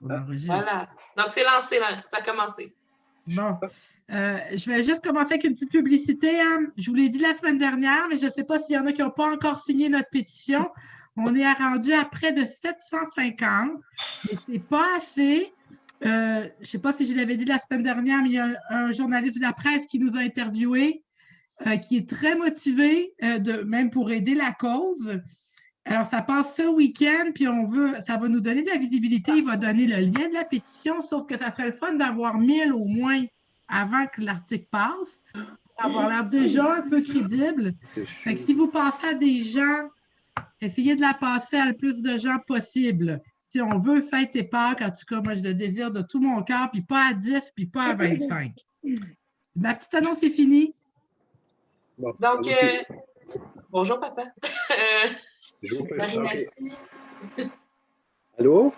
On enregistre. Voilà. Donc, c'est lancé, là. Ça a commencé. Bon. Je vais juste commencer avec une petite publicité. Hein. Je vous l'ai dit la semaine dernière, mais je ne sais pas s'il y en a qui n'ont pas encore signé notre pétition. On est rendu à près de 750, mais ce n'est pas assez. Je ne sais pas si je l'avais dit la semaine dernière, mais il y a un journaliste de la presse qui nous a interviewés, qui est très motivé, même pour aider la cause. Alors, ça passe ce week-end, puis ça va nous donner de la visibilité. Il va donner le lien de la pétition, sauf que ça serait le fun d'avoir 1000 au moins avant que l'article passe, pour avoir l'air déjà un peu crédible. Fait que si vous passez à des gens, essayez de la passer à le plus de gens possible. Si on veut fête et Pâques, en tout cas, moi, je le désire de tout mon cœur, puis pas à 10, puis pas à 25. Ma petite annonce est finie. Donc, bonjour, papa. Marie-Merci. Allô?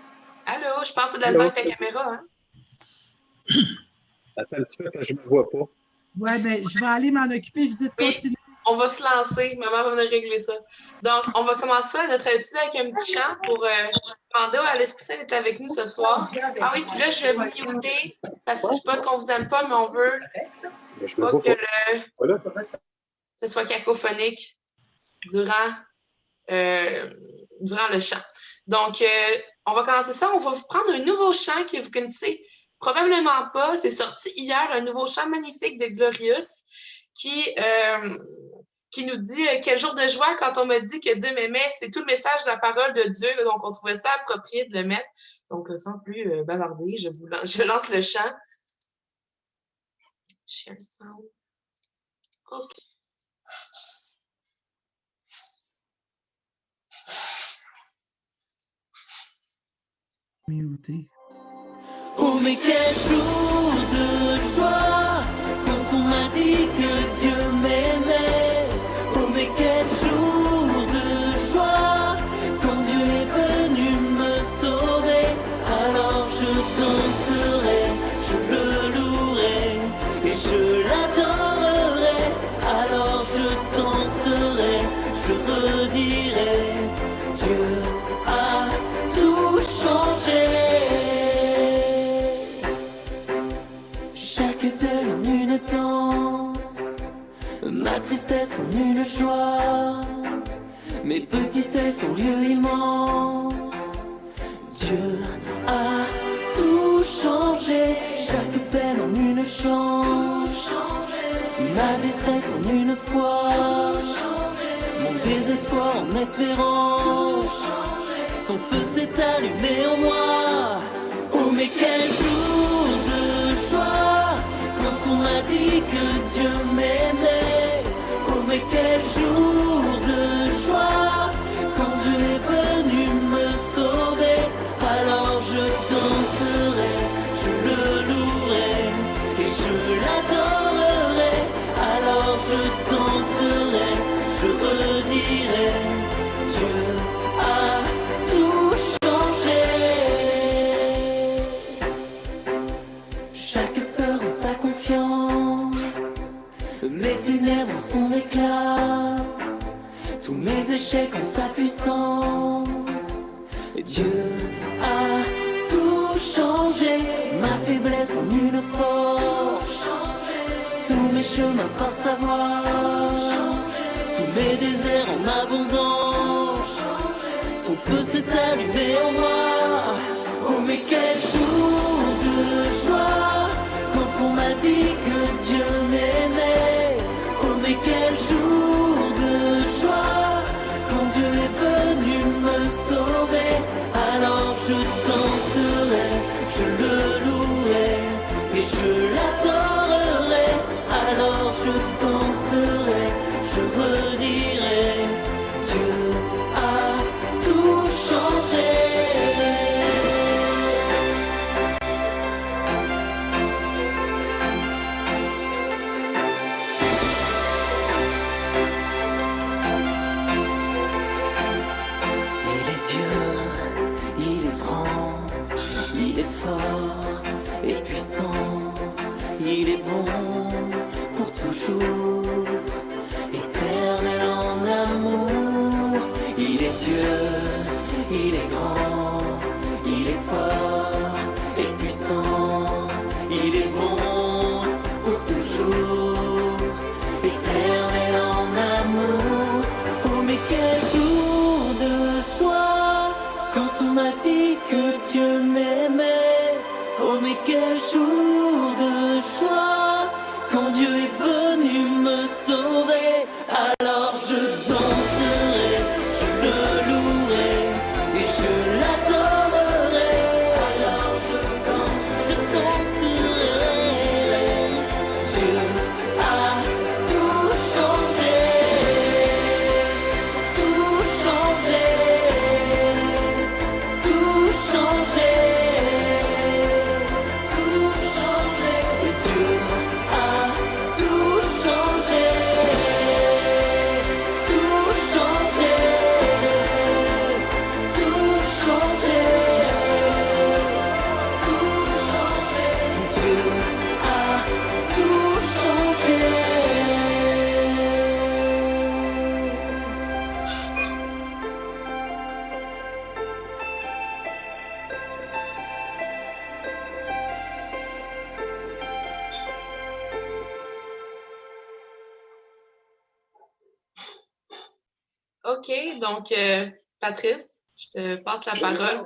Allô, je pense que c'est de la avec ta caméra. Hein? Attends un petit peu, parce que je ne me vois pas. Oui, bien, je vais aller m'en occuper. Je dis de continuer. On va se lancer. Maman va venir régler ça. Donc, on va commencer notre habitude avec un petit chant pour demander à l'Esprit Saint d'être avec nous ce soir. Ah oui, puis là, je vais vous muter parce que je ne sais pas qu'on ne vous aime pas, mais on veut pas que ce soit cacophonique durant le chant. Donc, on va commencer ça. On va vous prendre un nouveau chant que vous connaissez probablement pas. C'est sorti hier, un nouveau chant magnifique de Glorious qui nous dit quel jour de joie quand on m'a dit que Dieu m'aimait. C'est tout le message de la parole de Dieu. Donc, on trouvait ça approprié de le mettre. Donc, sans plus bavarder, je lance le chant. Share sound. OK. Muté. Oh mais quel jour de joie quand on m'a dit que Dieu m'aimait. Oh mais quel jour de joie quand Dieu est venu me sauver. Alors je danserai, je le louerai et je l'adorerai. Alors je danserai, je redirai, Dieu a tout changé. Ma tristesse en une joie, mes petitesses en lieu immense. Dieu a tout changé, chaque peine en une chance, ma détresse en une foi, mon désespoir en espérance. Son feu s'est allumé en moi. Oh mais quel jour de joie quand on m'a dit que Dieu m'aimait. Oh mais quel jour de joie quand Dieu est venu me sauver. Alors je danserai, je le louerai et je l'adorerai. Alors je danserai, je redirai, Dieu a tout changé. Chaque peur en sa confiance, mes ténèbres en son éclat, tous mes échecs en sa puissance. Dieu a tout changé, ma faiblesse en une force, tous mes chemins par sa voie, tous mes déserts en abondance. Son feu s'est allumé en moi. Oh mais quel jour de joie quand on m'a dit que Dieu m'aimait. Oh mais quel jour de joie quand Dieu est venu me sauver. Alors je danserai, je le louerai et je l'adorerai. Alors je danserai, je redirai, Dieu a tout changé. Et puissant, il est bon pour toujours, éternel en amour. Il est Dieu, il est grand, il est fort. mais quel jour de joie quand Dieu est venu me sauver. Alors je danserai, je le louerai et je l'adorerai. Alors je danserai. Dieu a tout changé, tout changé, tout changé, tout changé. Et Dieu a tout changé, tout changé, tout changé, tout changé. Dieu a tout changé. OK, donc Patrice, je te passe la parole.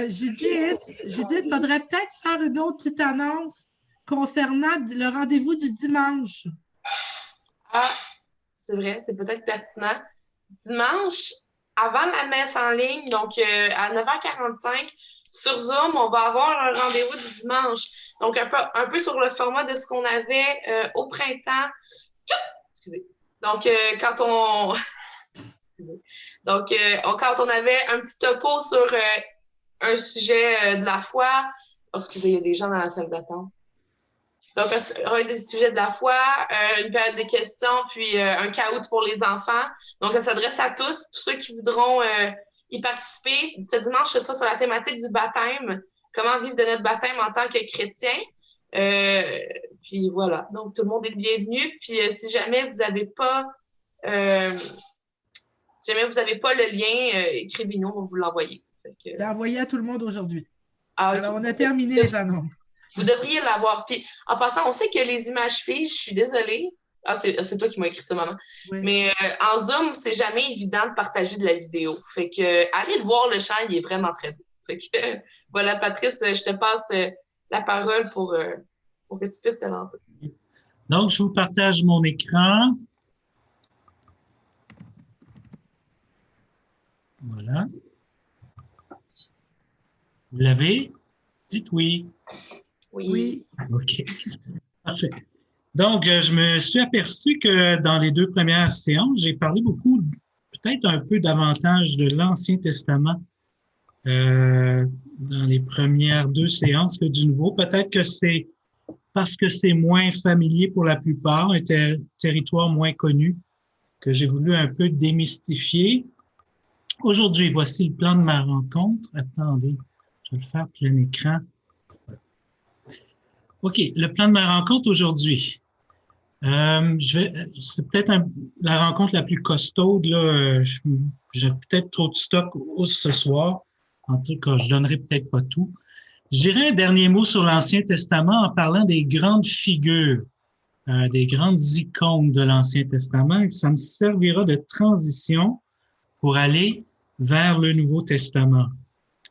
Judith, il faudrait peut-être faire une autre petite annonce concernant le rendez-vous du dimanche. Ah, c'est vrai, c'est peut-être pertinent. Dimanche, avant la messe en ligne, donc à 9h45, sur Zoom, on va avoir un rendez-vous du dimanche. Donc, un peu sur le format de ce qu'on avait au printemps. Excusez. Donc, quand on... Excusez. Donc, quand on avait un petit topo sur un sujet de la foi... Oh, excusez, il y a des gens dans la salle d'attente. Donc, un des sujets de la foi, une période de questions, puis un caout pour les enfants. Donc, ça s'adresse à tous ceux qui voudront y participer. Ce dimanche, ce sera sur la thématique du baptême. Comment vivre de notre baptême en tant que chrétien. Puis voilà. Donc, tout le monde est le bienvenu. Puis, si jamais vous n'avez pas le lien, écrivez-nous, on va vous l'envoyer. Je l'ai envoyé à tout le monde aujourd'hui. Ah, okay. Alors, on a terminé les annonces. Vous devriez l'avoir. Puis, en passant, on sait que les images fiches, je suis désolée. Ah, c'est toi qui m'as écrit ça, maman. Oui. Mais en Zoom, c'est jamais évident de partager de la vidéo. Fait que, allez le voir, le chant, il est vraiment très beau. Fait que, voilà, Patrice, je te passe la parole pour que tu puisses te lancer. Donc, je vous partage mon écran. Voilà. Vous l'avez? Dites oui. Oui. OK. Parfait. Donc, je me suis aperçu que dans les 2 premières séances, j'ai parlé beaucoup, peut-être un peu davantage de l'Ancien Testament dans les premières 2 séances que du Nouveau. Peut-être que c'est parce que c'est moins familier pour la plupart, un territoire moins connu, que j'ai voulu un peu démystifier. Aujourd'hui, voici le plan de ma rencontre. Attendez, je vais le faire plein écran. OK, le plan de ma rencontre aujourd'hui. C'est peut-être la rencontre la plus costaude. Là, j'ai peut-être trop de stock ce soir. En tout cas, je donnerai peut-être pas tout. Je dirais un dernier mot sur l'Ancien Testament en parlant des grandes figures, des grandes icônes de l'Ancien Testament. Et ça me servira de transition pour aller vers le Nouveau Testament.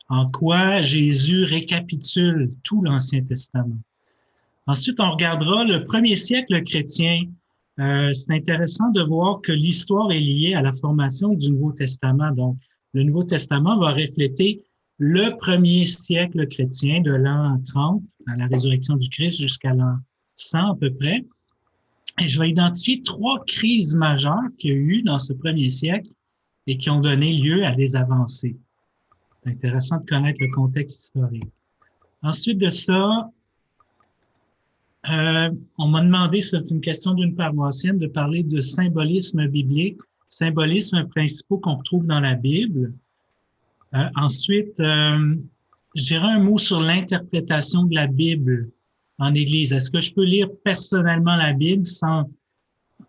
En quoi Jésus récapitule tout l'Ancien Testament. Ensuite, on regardera le 1er siècle chrétien. C'est intéressant de voir que l'histoire est liée à la formation du Nouveau Testament. Donc, le Nouveau Testament va refléter le 1er siècle chrétien de l'an 30 à la résurrection du Christ jusqu'à l'an 100 à peu près. Et je vais identifier 3 crises majeures qu'il y a eu dans ce 1er siècle et qui ont donné lieu à des avancées. C'est intéressant de connaître le contexte historique. Ensuite de ça, on m'a demandé, c'est une question d'une paroissienne, de parler de symbolisme biblique, symbolismes principaux qu'on retrouve dans la Bible. Ensuite, je dirais un mot sur l'interprétation de la Bible en Église. Est-ce que je peux lire personnellement la Bible sans...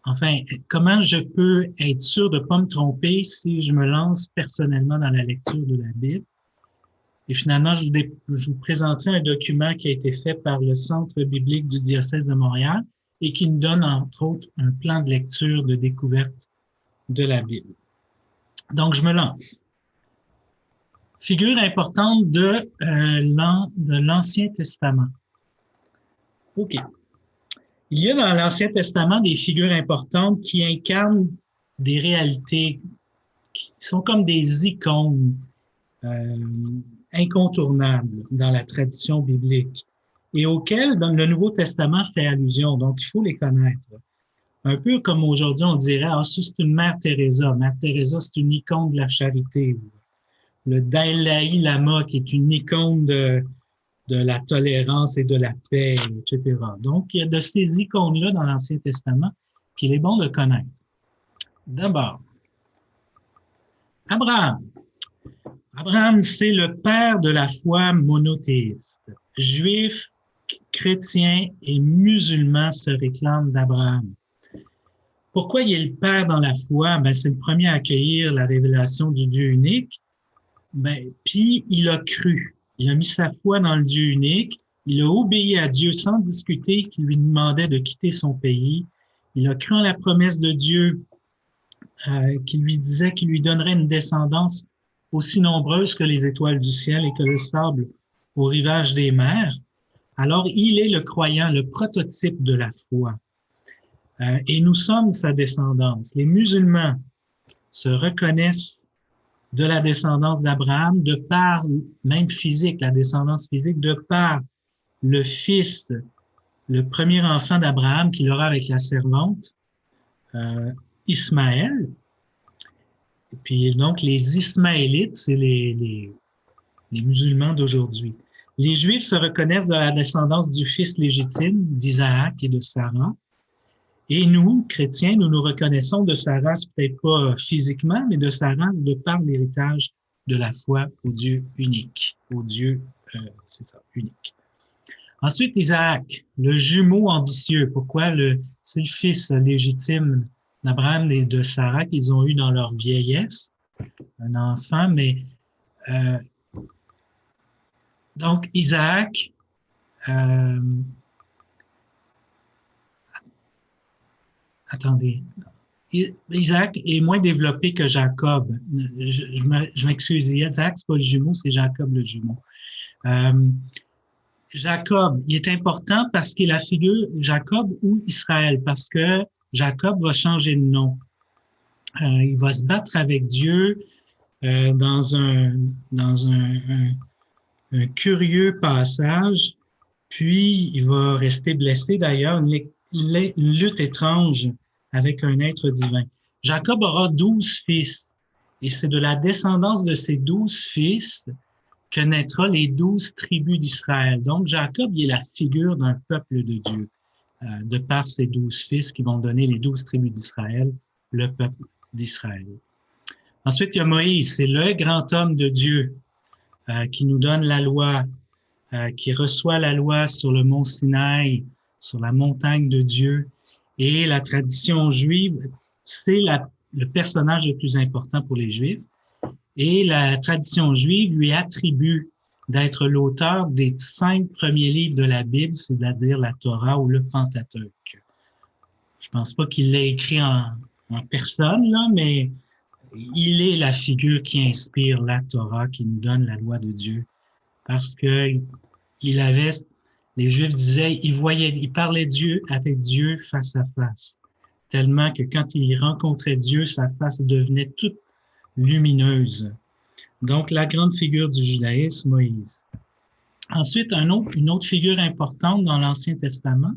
Enfin, comment je peux être sûr de ne pas me tromper si je me lance personnellement dans la lecture de la Bible? Et finalement, je vous présenterai un document qui a été fait par le Centre biblique du diocèse de Montréal et qui nous donne, entre autres, un plan de lecture de découverte de la Bible. Donc, je me lance. figure importante de l'Ancien Testament. OK. Il y a dans l'Ancien Testament des figures importantes qui incarnent des réalités qui sont comme des icônes incontournables dans la tradition biblique et auxquelles le Nouveau Testament fait allusion. Donc, il faut les connaître. Un peu comme aujourd'hui, on dirait, ah, ça, c'est une Mère Teresa. Mère Teresa, c'est une icône de la charité. Le Dalai Lama, qui est une icône de la tolérance et de la paix, etc. Donc, il y a de ces icônes-là dans l'Ancien Testament qu'il est bon de connaître. D'abord, Abraham. Abraham, c'est le père de la foi monothéiste. Juifs, chrétiens et musulmans se réclament d'Abraham. Pourquoi il est le père dans la foi? Ben, c'est le premier à accueillir la révélation du Dieu unique. Ben, puis il a cru. Il a mis sa foi dans le Dieu unique. Il a obéi à Dieu sans discuter qu'il lui demandait de quitter son pays. Il a cru en la promesse de Dieu qui lui disait qu'il lui donnerait une descendance aussi nombreuse que les étoiles du ciel et que le sable au rivage des mers. Alors, il est le croyant, le prototype de la foi. Et nous sommes sa descendance. Les musulmans se reconnaissent de la descendance d'Abraham, de par, même physique, la descendance physique, de par le fils, le premier enfant d'Abraham qu'il aura avec la servante, Ismaël. Et puis donc, les Ismaélites, c'est les musulmans d'aujourd'hui. Les Juifs se reconnaissent de la descendance du fils légitime d'Isaac et de Sarah. Et nous, chrétiens, nous nous reconnaissons de sa race, peut-être pas physiquement, mais de sa race de par l'héritage de la foi au Dieu unique, au Dieu, c'est ça, unique. Ensuite, Isaac, le jumeau ambitieux. Pourquoi c'est le fils légitime d'Abraham et de Sarah qu'ils ont eu dans leur vieillesse, un enfant, mais donc Isaac, attendez, Isaac est moins développé que Jacob. Je m'excuse, Isaac, c'est pas le jumeau, c'est Jacob le jumeau. Jacob, il est important parce qu'il est la figure Jacob ou Israël, parce que Jacob va changer de nom. Il va se battre avec Dieu dans un curieux passage, puis il va rester blessé d'ailleurs, une lutte étrange avec un être divin. Jacob aura 12 fils, et c'est de la descendance de ces 12 fils que naîtra les 12 tribus d'Israël. Donc, Jacob, il est la figure d'un peuple de Dieu, de par ses 12 fils qui vont donner les 12 tribus d'Israël, le peuple d'Israël. Ensuite, il y a Moïse, c'est le grand homme de Dieu qui nous donne la loi, qui reçoit la loi sur le mont Sinaï, sur la montagne de Dieu. Et la tradition juive, c'est le personnage le plus important pour les Juifs. Et la tradition juive lui attribue d'être l'auteur des 5 premiers livres de la Bible, c'est-à-dire la Torah ou le Pentateuque. Je pense pas qu'il l'ait écrit en personne, là, mais il est la figure qui inspire la Torah, qui nous donne la loi de Dieu. Parce que les Juifs disaient, ils parlaient Dieu avec Dieu face à face. Tellement que quand il rencontrait Dieu, sa face devenait toute lumineuse. Donc, la grande figure du judaïsme, Moïse. Ensuite, une autre figure importante dans l'Ancien Testament,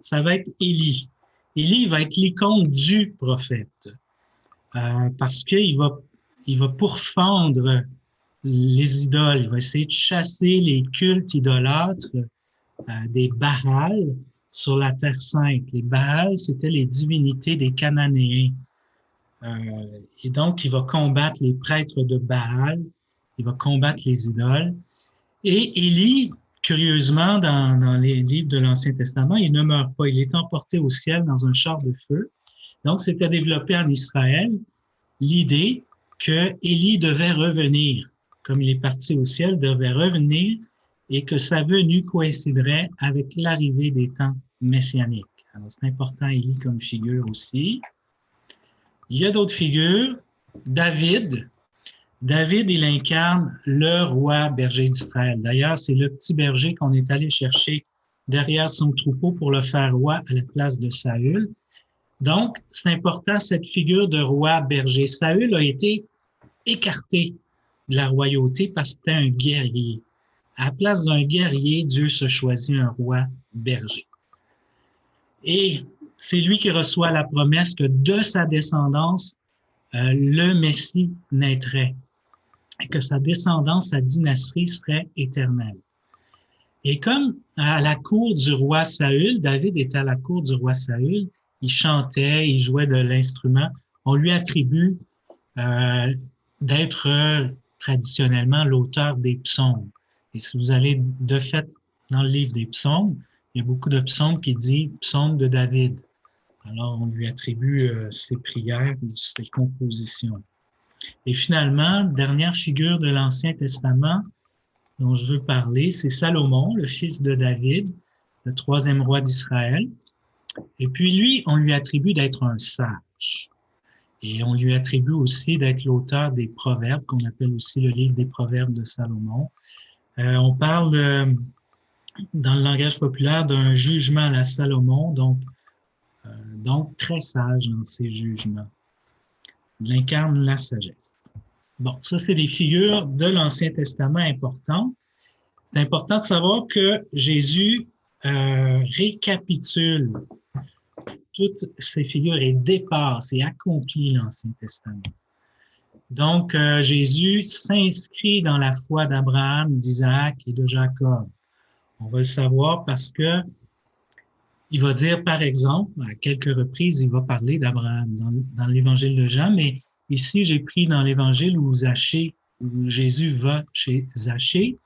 ça va être Élie. Élie va être l'icône du prophète parce qu'il va pourfendre les idoles. Il va essayer de chasser les cultes idolâtres des Baals sur la Terre Sainte. Les Baals, c'était les divinités des Cananéens. Et donc, il va combattre les prêtres de Baal, il va combattre les idoles. Et Élie, curieusement, dans les livres de l'Ancien Testament, il ne meurt pas. Il est emporté au ciel dans un char de feu. Donc, c'était développé en Israël l'idée que Élie devait revenir. Comme il est parti au ciel, devait revenir et que sa venue coïnciderait avec l'arrivée des temps messianiques. Alors, c'est important, Élie, comme figure aussi. Il y a d'autres figures. David. David, il incarne le roi berger d'Israël. D'ailleurs, c'est le petit berger qu'on est allé chercher derrière son troupeau pour le faire roi à la place de Saül. Donc, c'est important, cette figure de roi berger. Saül a été écarté de la royauté parce que c'était un guerrier. À la place d'un guerrier, Dieu se choisit un roi berger. Et c'est lui qui reçoit la promesse que de sa descendance, le Messie naîtrait et que sa descendance, sa dynastie serait éternelle. Et comme à la cour du roi Saül, David était à la cour du roi Saül, il chantait, il jouait de l'instrument, on lui attribue d'être traditionnellement l'auteur des psaumes. Et si vous allez de fait dans le livre des psaumes, il y a beaucoup de psaumes qui disent « psaume de David ». Alors, on lui attribue ses prières ou ses compositions. Et finalement, dernière figure de l'Ancien Testament dont je veux parler, c'est Salomon, le fils de David, le troisième roi d'Israël. Et puis lui, on lui attribue d'être un sage. Et on lui attribue aussi d'être l'auteur des Proverbes, qu'on appelle aussi le livre des Proverbes de Salomon. On parle, dans le langage populaire, d'un jugement à la Salomon, donc très sage dans ses jugements. Il incarne la sagesse. Bon, ça, c'est des figures de l'Ancien Testament importantes. C'est important de savoir que Jésus récapitule toutes ces figures et dépasse et accomplit l'Ancien Testament. Donc, Jésus s'inscrit dans la foi d'Abraham, d'Isaac et de Jacob. On va le savoir parce que il va dire, par exemple, à quelques reprises, il va parler d'Abraham dans l'Évangile de Jean, mais ici, j'ai pris dans l'Évangile où Jésus va chez Zachée.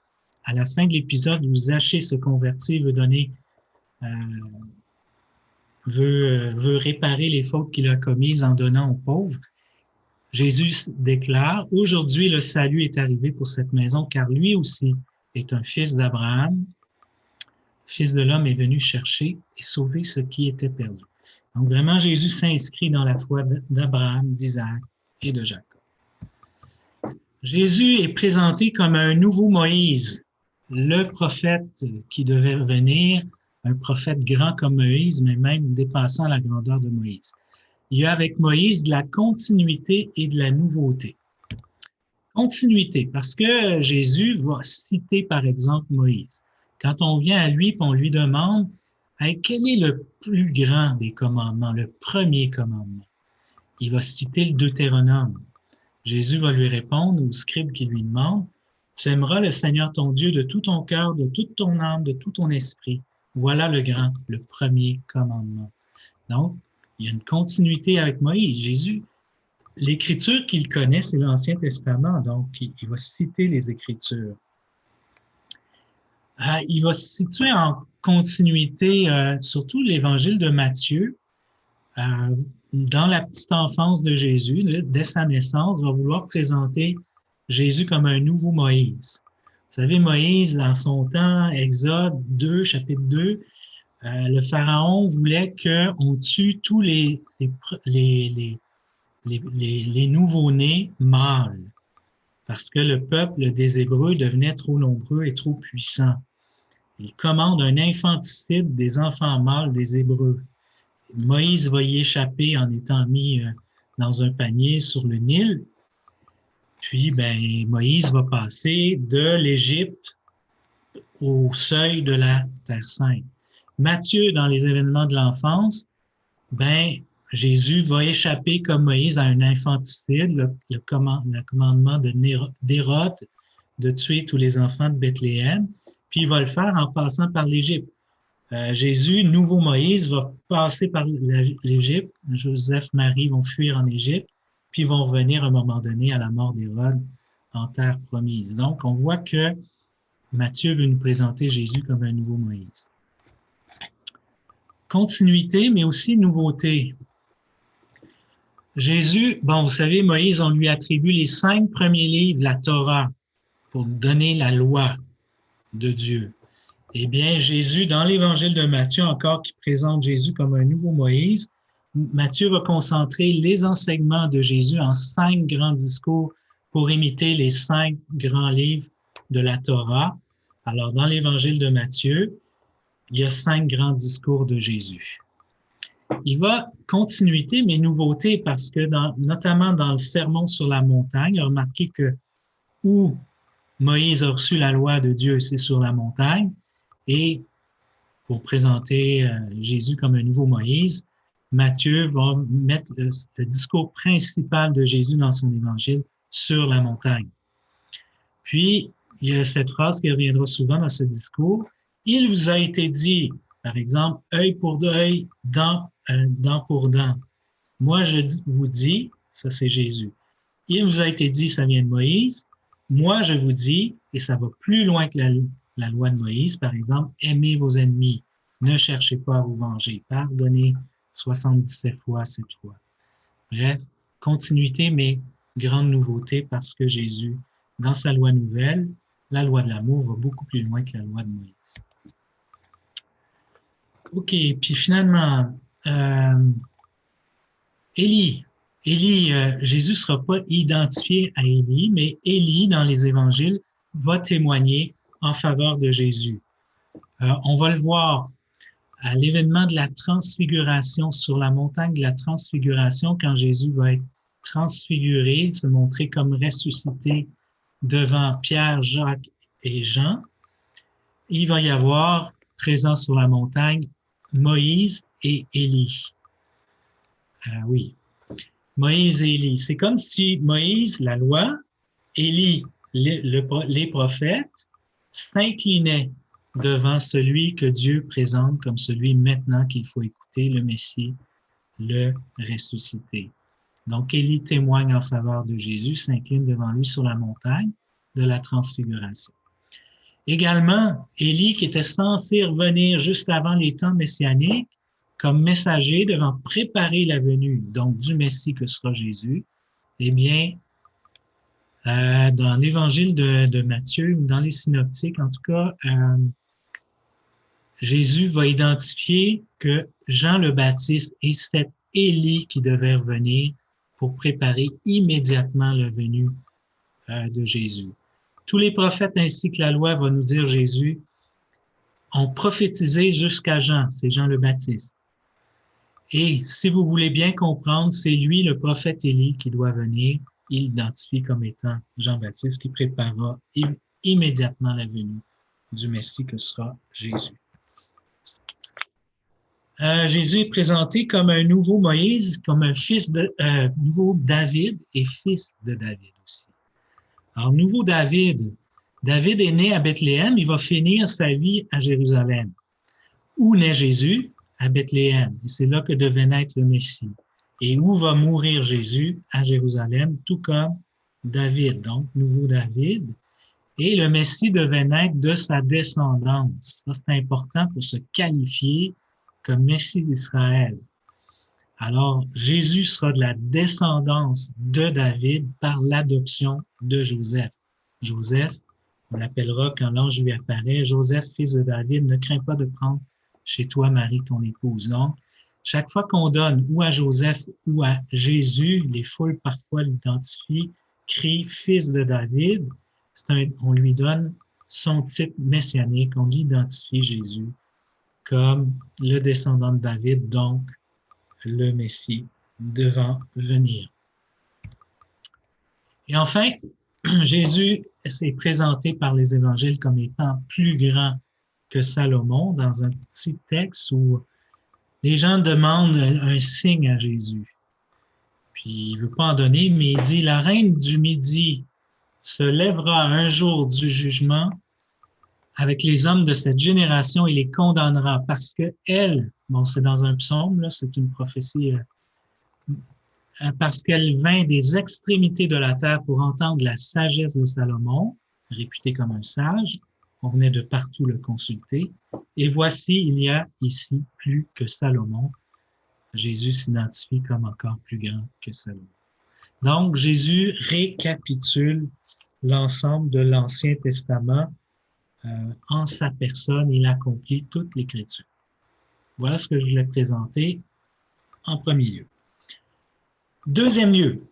À la fin de l'épisode où Zachée se convertit, veut réparer les fautes qu'il a commises en donnant aux pauvres. Jésus déclare, « Aujourd'hui, le salut est arrivé pour cette maison, car lui aussi est un fils d'Abraham. Fils de l'homme est venu chercher et sauver ce qui était perdu. » Donc vraiment, Jésus s'inscrit dans la foi d'Abraham, d'Isaac et de Jacob. Jésus est présenté comme un nouveau Moïse, le prophète qui devait venir, un prophète grand comme Moïse, mais même dépassant la grandeur de Moïse. Il y a avec Moïse de la continuité et de la nouveauté. Continuité, parce que Jésus va citer par exemple Moïse. Quand on vient à lui et on lui demande hey, quel est le plus grand des commandements, le premier commandement, il va citer le Deutéronome. Jésus va lui répondre au scribe qui lui demande « Tu aimeras le Seigneur ton Dieu de tout ton cœur, de toute ton âme, de tout ton esprit. Voilà le grand, le premier commandement. » Donc, il y a une continuité avec Moïse. Jésus, l'écriture qu'il connaît, c'est l'Ancien Testament, donc il va citer les Écritures. Il va se situer en continuité, surtout l'Évangile de Matthieu, dans la petite enfance de Jésus, dès sa naissance, va vouloir présenter Jésus comme un nouveau Moïse. Vous savez, Moïse, dans son temps, Exode 2, chapitre 2, le Pharaon voulait qu'on tue tous les nouveau-nés mâles, parce que le peuple des Hébreux devenait trop nombreux et trop puissant. Il commande un infanticide des enfants mâles des Hébreux. Moïse va y échapper en étant mis dans un panier sur le Nil. Puis, Moïse va passer de l'Égypte au seuil de la Terre Sainte. Matthieu, dans les événements de l'enfance, Jésus va échapper comme Moïse à un infanticide, le commandement d'Hérode de tuer tous les enfants de Bethléem. Puis il va le faire en passant par l'Égypte. Jésus, nouveau Moïse, va passer par l'Égypte. Joseph, Marie vont fuir en Égypte, puis vont revenir à un moment donné à la mort d'Hérode en terre promise. Donc, on voit que Matthieu veut nous présenter Jésus comme un nouveau Moïse. Continuité, mais aussi nouveauté. Jésus, vous savez, Moïse, on lui attribue les 5 premiers livres, la Torah, pour donner la loi de Dieu. Eh bien, Jésus, dans l'Évangile de Matthieu, encore qui présente Jésus comme un nouveau Moïse, Matthieu va concentrer les enseignements de Jésus en 5 grands discours pour imiter les 5 grands livres de la Torah. Alors, dans l'Évangile de Matthieu, il y a 5 grands discours de Jésus. Il va continuité, mais nouveauté, parce que notamment dans le Sermon sur la montagne, remarquez que où Moïse a reçu la loi de Dieu, c'est sur la montagne, et pour présenter Jésus comme un nouveau Moïse, Matthieu va mettre le discours principal de Jésus dans son évangile sur la montagne. Puis, il y a cette phrase qui reviendra souvent dans ce discours. Il vous a été dit, par exemple, œil pour œil, dent pour dent. Moi, vous dis, ça c'est Jésus. Il vous a été dit, ça vient de Moïse. Moi, je vous dis, et ça va plus loin que la loi de Moïse, par exemple, aimez vos ennemis, ne cherchez pas à vous venger, pardonnez 77 fois cette fois. Bref, continuité, mais grande nouveauté parce que Jésus, dans sa loi nouvelle, la loi de l'amour va beaucoup plus loin que la loi de Moïse. OK, puis finalement, Élie, Jésus ne sera pas identifié à Élie, mais Élie, dans les évangiles, va témoigner en faveur de Jésus. On va le voir à l'événement de la transfiguration, sur la montagne de la transfiguration, quand Jésus va être transfiguré, se montrer comme ressuscité devant Pierre, Jacques et Jean. Il va y avoir, présent sur la montagne, Moïse et Élie. Oui, Moïse et Élie. C'est comme si Moïse, la loi, Élie, les prophètes, s'inclinaient devant celui que Dieu présente comme celui maintenant qu'il faut écouter, le Messie, le ressuscité. Donc, Élie témoigne en faveur de Jésus, s'incline devant lui sur la montagne de la transfiguration. Également, Élie, qui était censé revenir juste avant les temps messianiques, comme messager devant préparer la venue, donc du Messie que sera Jésus, eh bien, dans l'Évangile de Matthieu, ou dans les synoptiques, en tout cas, Jésus va identifier que Jean le Baptiste est cet Élie qui devait revenir pour préparer immédiatement la venue de Jésus. Tous les prophètes ainsi que la loi, va nous dire Jésus, ont prophétisé jusqu'à Jean, c'est Jean le Baptiste. Et si vous voulez bien comprendre, c'est lui, le prophète Élie, qui doit venir. Il l'identifie comme étant Jean-Baptiste, qui préparera immédiatement la venue du Messie que sera Jésus. Jésus est présenté comme un nouveau Moïse, comme un nouveau David et fils de David aussi. Alors, nouveau David. David est né à Bethléem, il va finir sa vie à Jérusalem. Où naît Jésus? À Bethléem. Et c'est là que devait naître le Messie. Et où va mourir Jésus? À Jérusalem, tout comme David. Donc, nouveau David. Et le Messie devait naître de sa descendance. Ça, c'est important pour se qualifier comme Messie d'Israël. Alors, Jésus sera de la descendance de David par l'adoption de Joseph. Joseph, on l'appellera quand l'ange lui apparaît, Joseph, fils de David, ne crains pas de prendre chez toi Marie, ton épouse. Donc, chaque fois qu'on donne ou à Joseph ou à Jésus, les foules parfois l'identifient, crient fils de David, on lui donne son titre messianique, on l'identifie Jésus comme le descendant de David, donc le Messie devant venir. Et enfin, Jésus s'est présenté par les évangiles comme étant plus grand que Salomon dans un petit texte où les gens demandent un signe à Jésus. Puis il ne veut pas en donner, mais il dit, la reine du Midi se lèvera un jour du jugement avec les hommes de cette génération et les condamnera parce que elle, bon, c'est dans un psaume, là, c'est une prophétie, parce qu'elle vint des extrémités de la terre pour entendre la sagesse de Salomon, réputé comme un sage. On venait de partout le consulter. Et voici, il y a ici plus que Salomon. Jésus s'identifie comme encore plus grand que Salomon. Donc, Jésus récapitule l'ensemble de l'Ancien Testament en sa personne. Il accomplit toute l'Écriture. Voilà ce que je voulais présenter en premier lieu. Deuxième lieu,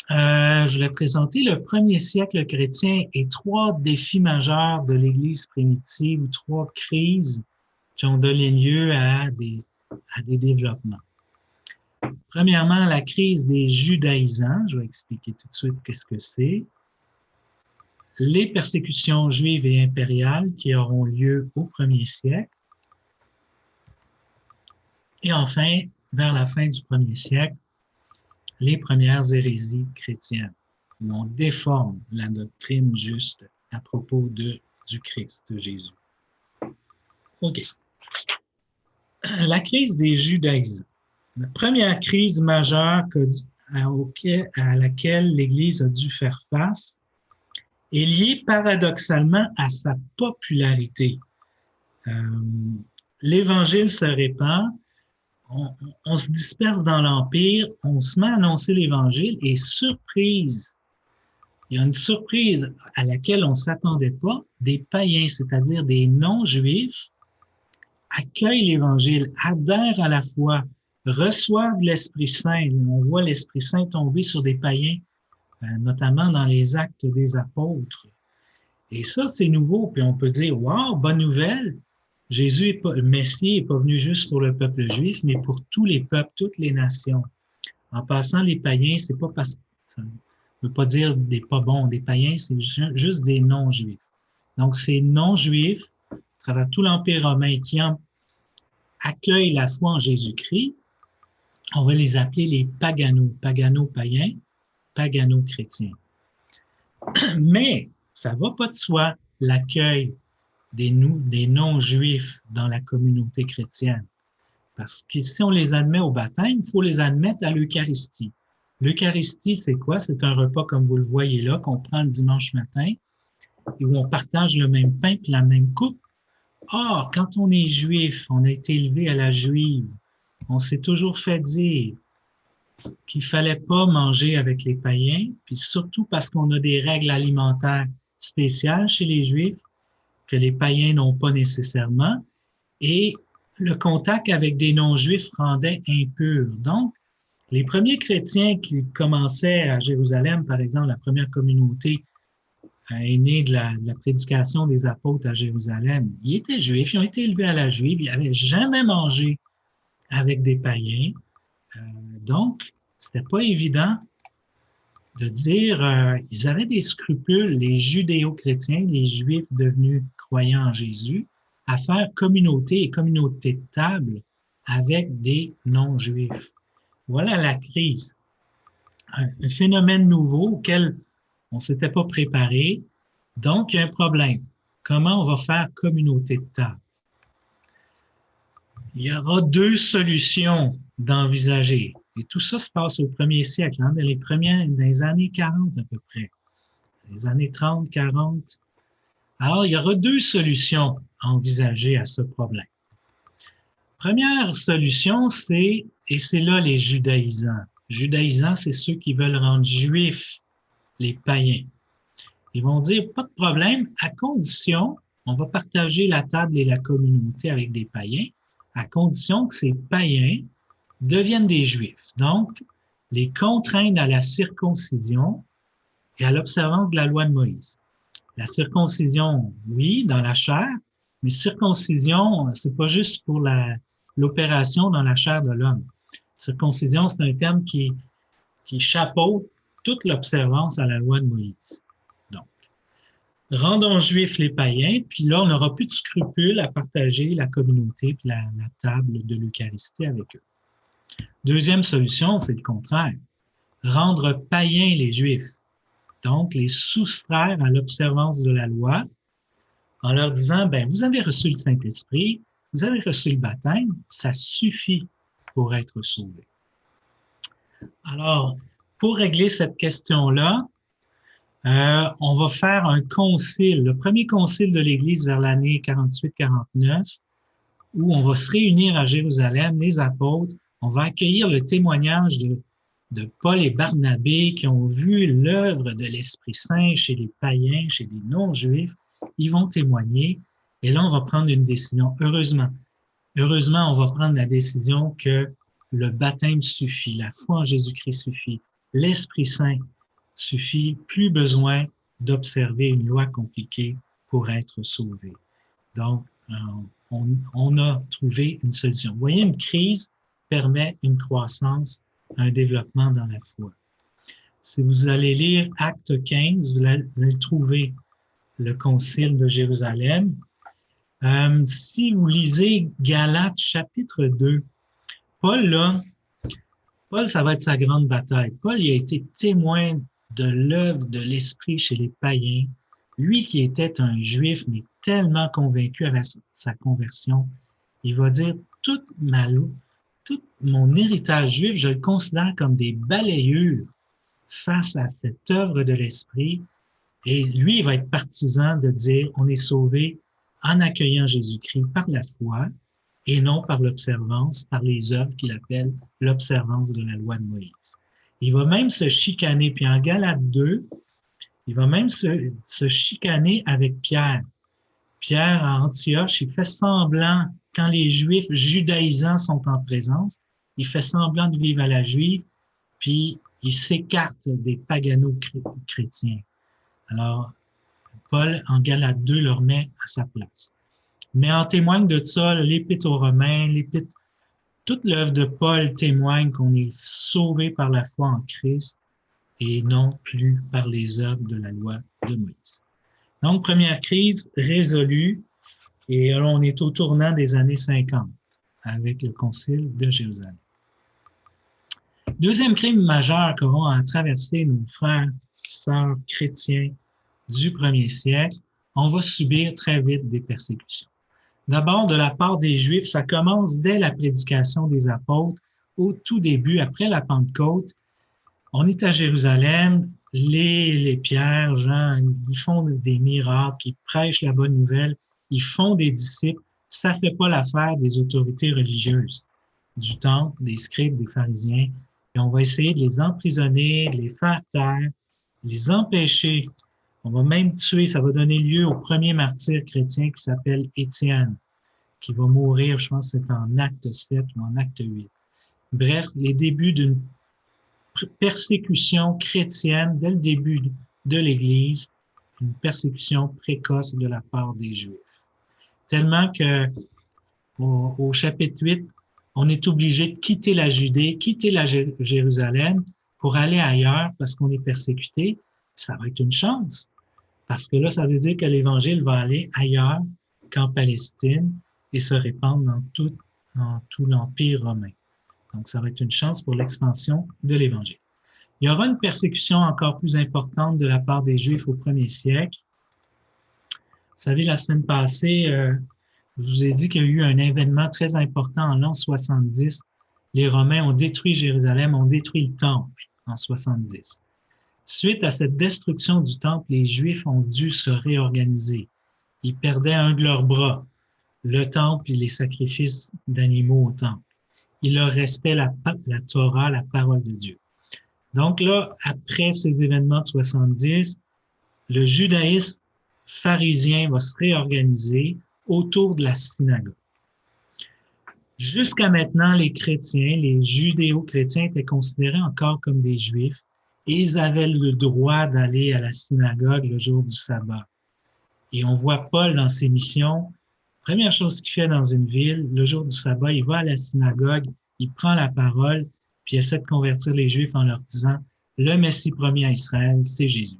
Je vais présenter le premier siècle chrétien et 3 défis majeurs de l'Église primitive, ou 3 crises qui ont donné lieu à des développements. Premièrement, la crise des judaïsants. Je vais expliquer tout de suite qu'est-ce que c'est. Les persécutions juives et impériales qui auront lieu au 1er siècle. Et enfin, vers la fin du 1er siècle, les premières hérésies chrétiennes, où on déforme la doctrine juste à propos du Christ, de Jésus. OK. La crise des judaïsants. La première crise majeure à laquelle l'Église a dû faire face est liée paradoxalement à sa popularité. L'Évangile se répand, on se disperse dans l'Empire, on se met à annoncer l'Évangile et surprise, il y a une surprise à laquelle on ne s'attendait pas, des païens, c'est-à-dire des non-juifs, accueillent l'Évangile, adhèrent à la foi, reçoivent l'Esprit Saint. On voit l'Esprit Saint tomber sur des païens, notamment dans les Actes des Apôtres. Et ça, c'est nouveau. Puis on peut dire, wow, bonne nouvelle, Jésus, le Messie, n'est pas venu juste pour le peuple juif, mais pour tous les peuples, toutes les nations. En passant, les païens, c'est pas parce que ça ne veut pas dire des pas bons, des païens, c'est juste des non-juifs. Donc, ces non-juifs, à travers tout l'Empire romain qui accueillent la foi en Jésus-Christ, on va les appeler les paganos, pagano-païens, pagano-chrétiens. Mais ça ne va pas de soi, l'accueil des non-juifs dans la communauté chrétienne. Parce que si on les admet au baptême, il faut les admettre à l'Eucharistie. L'Eucharistie, c'est quoi? C'est un repas, comme vous le voyez là, qu'on prend le dimanche matin, et où on partage le même pain et la même coupe. Or, quand on est juif, on a été élevé à la juive, on s'est toujours fait dire qu'il ne fallait pas manger avec les païens, puis surtout parce qu'on a des règles alimentaires spéciales chez les juifs que les païens n'ont pas nécessairement, et le contact avec des non-juifs rendait impur. Donc, les premiers chrétiens qui commençaient à Jérusalem, par exemple, la première communauté est née de la prédication des apôtres à Jérusalem, ils étaient juifs, ils ont été élevés à la juive, ils n'avaient jamais mangé avec des païens. Donc, c'était pas évident de dire, ils avaient des scrupules, les judéo-chrétiens, les juifs devenus croyants en Jésus, à faire communauté et communauté de table avec des non-juifs. Voilà la crise. Un phénomène nouveau auquel on ne s'était pas préparé. Donc, il y a un problème. Comment on va faire communauté de table? Il y aura 2 solutions d'envisager. Et tout ça se passe au 1er siècle, dans les années 40 à peu près. Les années 30, 40. Alors, il y aura 2 solutions à envisager à ce problème. Première solution, et c'est là les judaïsants. Judaïsants, c'est ceux qui veulent rendre juifs les païens. Ils vont dire, pas de problème, à condition, on va partager la table et la communauté avec des païens, à condition que ces païens deviennent des juifs. Donc, les contraindre à la circoncision et à l'observance de la loi de Moïse. La circoncision, oui, dans la chair, mais circoncision, c'est pas juste pour l'opération dans la chair de l'homme. Circoncision, c'est un terme qui chapeaute toute l'observance à la loi de Moïse. Donc, rendons juifs les païens, puis là, on n'aura plus de scrupules à partager la communauté puis la table de l'Eucharistie avec eux. Deuxième solution, c'est le contraire. Rendre païens les Juifs. Donc, les soustraire à l'observance de la loi en leur disant, ben, vous avez reçu le Saint-Esprit, vous avez reçu le baptême, ça suffit pour être sauvé. Alors, pour régler cette question-là, on va faire un concile, le premier concile de l'Église vers l'année 48-49, où on va se réunir à Jérusalem, les apôtres, on va accueillir le témoignage de Paul et Barnabé qui ont vu l'œuvre de l'Esprit Saint chez les païens, chez les non-juifs. Ils vont témoigner et là, on va prendre une décision. Heureusement, on va prendre la décision que le baptême suffit, la foi en Jésus-Christ suffit. L'Esprit Saint suffit, plus besoin d'observer une loi compliquée pour être sauvé. Donc, on a trouvé une solution. Vous voyez, une crise permet une croissance, un développement dans la foi. Si vous allez lire Acte 15, vous allez trouver le Concile de Jérusalem. Si vous lisez Galates chapitre 2, Paul, ça va être sa grande bataille. Paul, il a été témoin de l'œuvre de l'Esprit chez les païens. Lui qui était un Juif, mais tellement convaincu avec sa conversion, il va dire, tout mon héritage juif, je le considère comme des balayures face à cette œuvre de l'Esprit. Et lui, il va être partisan de dire, on est sauvé en accueillant Jésus-Christ par la foi et non par l'observance, par les œuvres qu'il appelle l'observance de la loi de Moïse. Il va même se chicaner, puis en Galates 2, il va même se chicaner avec Pierre. Pierre, à Antioche, il fait semblant, quand les Juifs judaïsants sont en présence, il fait semblant de vivre à la juive, puis il s'écarte des pagano-chrétiens. Alors, Paul, en Galates 2, le remet à sa place. Mais en témoigne de ça, l'Épître aux Romains, toute l'œuvre de Paul témoigne qu'on est sauvé par la foi en Christ et non plus par les œuvres de la loi de Moïse. Donc, première crise résolue, et alors on est au tournant des années 50 avec le Concile de Jérusalem. Deuxième crime majeur qu'auront à traverser nos frères et sœurs chrétiens du premier siècle, on va subir très vite des persécutions. D'abord, de la part des Juifs, ça commence dès la prédication des apôtres, au tout début, après la Pentecôte. On est à Jérusalem, les Pierre, Jean, ils font des miracles, ils prêchent la bonne nouvelle, ils font des disciples. Ça ne fait pas l'affaire des autorités religieuses, du temple, des scribes, des pharisiens. Et on va essayer de les emprisonner, de les faire taire, les empêcher. On va même tuer, ça va donner lieu au premier martyr chrétien qui s'appelle Étienne, qui va mourir, je pense que c'est en acte 7 ou en acte 8. Bref, les débuts d'une persécution chrétienne dès le début de l'Église, une persécution précoce de la part des Juifs. Tellement que au chapitre 8, on est obligé de quitter la Judée, quitter la Jérusalem pour aller ailleurs parce qu'on est persécuté. Ça va être une chance. Parce que là, ça veut dire que l'Évangile va aller ailleurs qu'en Palestine et se répandre dans tout l'Empire romain. Donc, ça va être une chance pour l'expansion de l'Évangile. Il y aura une persécution encore plus importante de la part des Juifs au premier siècle. Vous savez, la semaine passée, je vous ai dit qu'il y a eu un événement très important en l'an 70. Les Romains ont détruit Jérusalem, ont détruit le temple en 70. Suite à cette destruction du temple, les Juifs ont dû se réorganiser. Ils perdaient un de leurs bras, le temple et les sacrifices d'animaux au temple. Il leur restait la Torah, la parole de Dieu. Donc là, après ces événements de 70, le judaïsme pharisien va se réorganiser autour de la synagogue. Jusqu'à maintenant, les chrétiens, les judéo-chrétiens étaient considérés encore comme des Juifs et ils avaient le droit d'aller à la synagogue le jour du sabbat. Et on voit Paul dans ses missions. Première chose qu'il fait dans une ville, le jour du sabbat, il va à la synagogue, il prend la parole, puis il essaie de convertir les Juifs en leur disant « Le Messie promis à Israël, c'est Jésus ».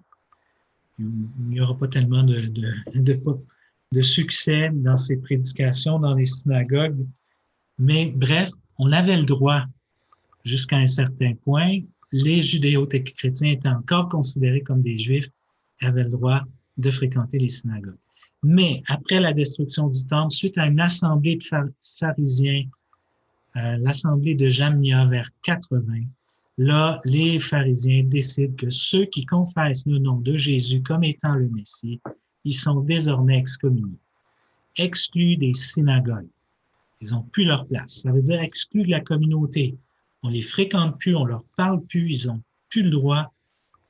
Il n'y aura pas tellement de succès dans ses prédications dans les synagogues, mais bref, on avait le droit jusqu'à un certain point. Les judéo-chrétiens étaient encore considérés comme des Juifs, avaient le droit de fréquenter les synagogues. Mais après la destruction du temple, suite à une assemblée de pharisiens, l'assemblée de Jamnia vers 80, là, les pharisiens décident que ceux qui confessent le nom de Jésus comme étant le Messie, ils sont désormais excommuniés, exclus des synagogues. Ils n'ont plus leur place. Ça veut dire exclus de la communauté. On les fréquente plus, on leur parle plus, ils n'ont plus le droit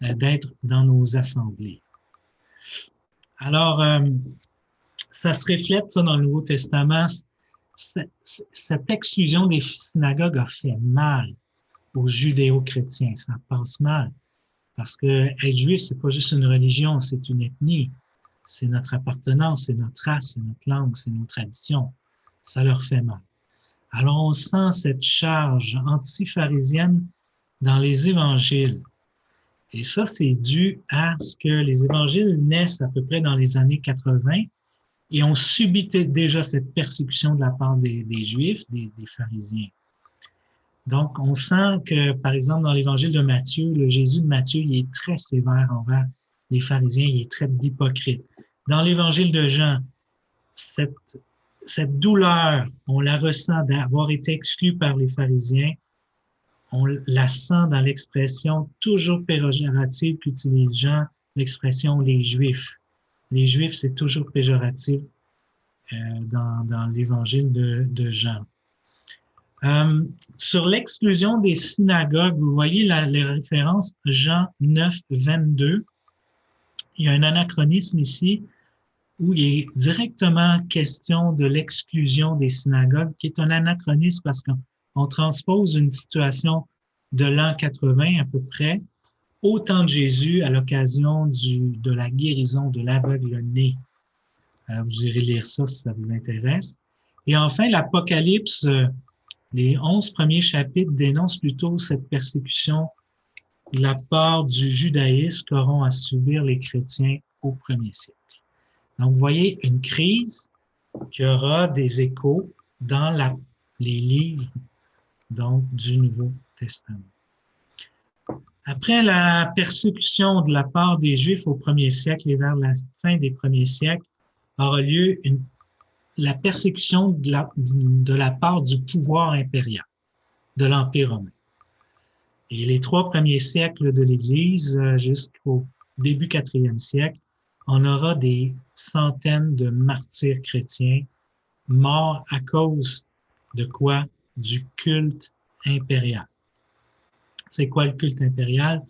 d'être dans nos assemblées. Alors, ça se reflète ça dans le Nouveau Testament. Cette exclusion des synagogues a fait mal aux judéo-chrétiens. Ça passe mal. Parce que être juif, c'est pas juste une religion, c'est une ethnie. C'est notre appartenance, c'est notre race, c'est notre langue, c'est nos traditions. Ça leur fait mal. Alors, on sent cette charge anti-pharisienne dans les évangiles. Et ça, c'est dû à ce que les évangiles naissent à peu près dans les années 80 et on subit déjà cette persécution de la part des Juifs, des pharisiens. Donc, on sent que, par exemple, dans l'évangile de Matthieu, le Jésus de Matthieu, il est très sévère envers les pharisiens, il est très hypocrite. Dans l'évangile de Jean, cette douleur, on la ressent d'avoir été exclu par les pharisiens, on la sent dans l'expression toujours péjorative qu'utilise Jean, l'expression les Juifs. Les Juifs, c'est toujours péjoratif dans l'évangile de Jean. Sur l'exclusion des synagogues, vous voyez les références Jean 9, 22. Il y a un anachronisme ici où il est directement question de l'exclusion des synagogues, qui est un anachronisme parce qu'on transpose une situation de l'an 80 à peu près, au temps de Jésus, à l'occasion de la guérison de l'aveugle-né. Vous irez lire ça si ça vous intéresse. Et enfin, l'Apocalypse, les 11 premiers chapitres dénoncent plutôt cette persécution de la part du judaïsme qu'auront à subir les chrétiens au premier siècle. Donc, vous voyez une crise qui aura des échos dans les livres donc, du Nouveau Testament. Après la persécution de la part des Juifs au premier siècle et vers la fin des premiers siècles, aura lieu la persécution de la part du pouvoir impérial, de l'Empire romain. Et les 3 premiers siècles de l'Église, jusqu'au début 4e siècle, on aura des centaines de martyrs chrétiens morts à cause de quoi? Du culte impérial. C'est quoi le culte impérial?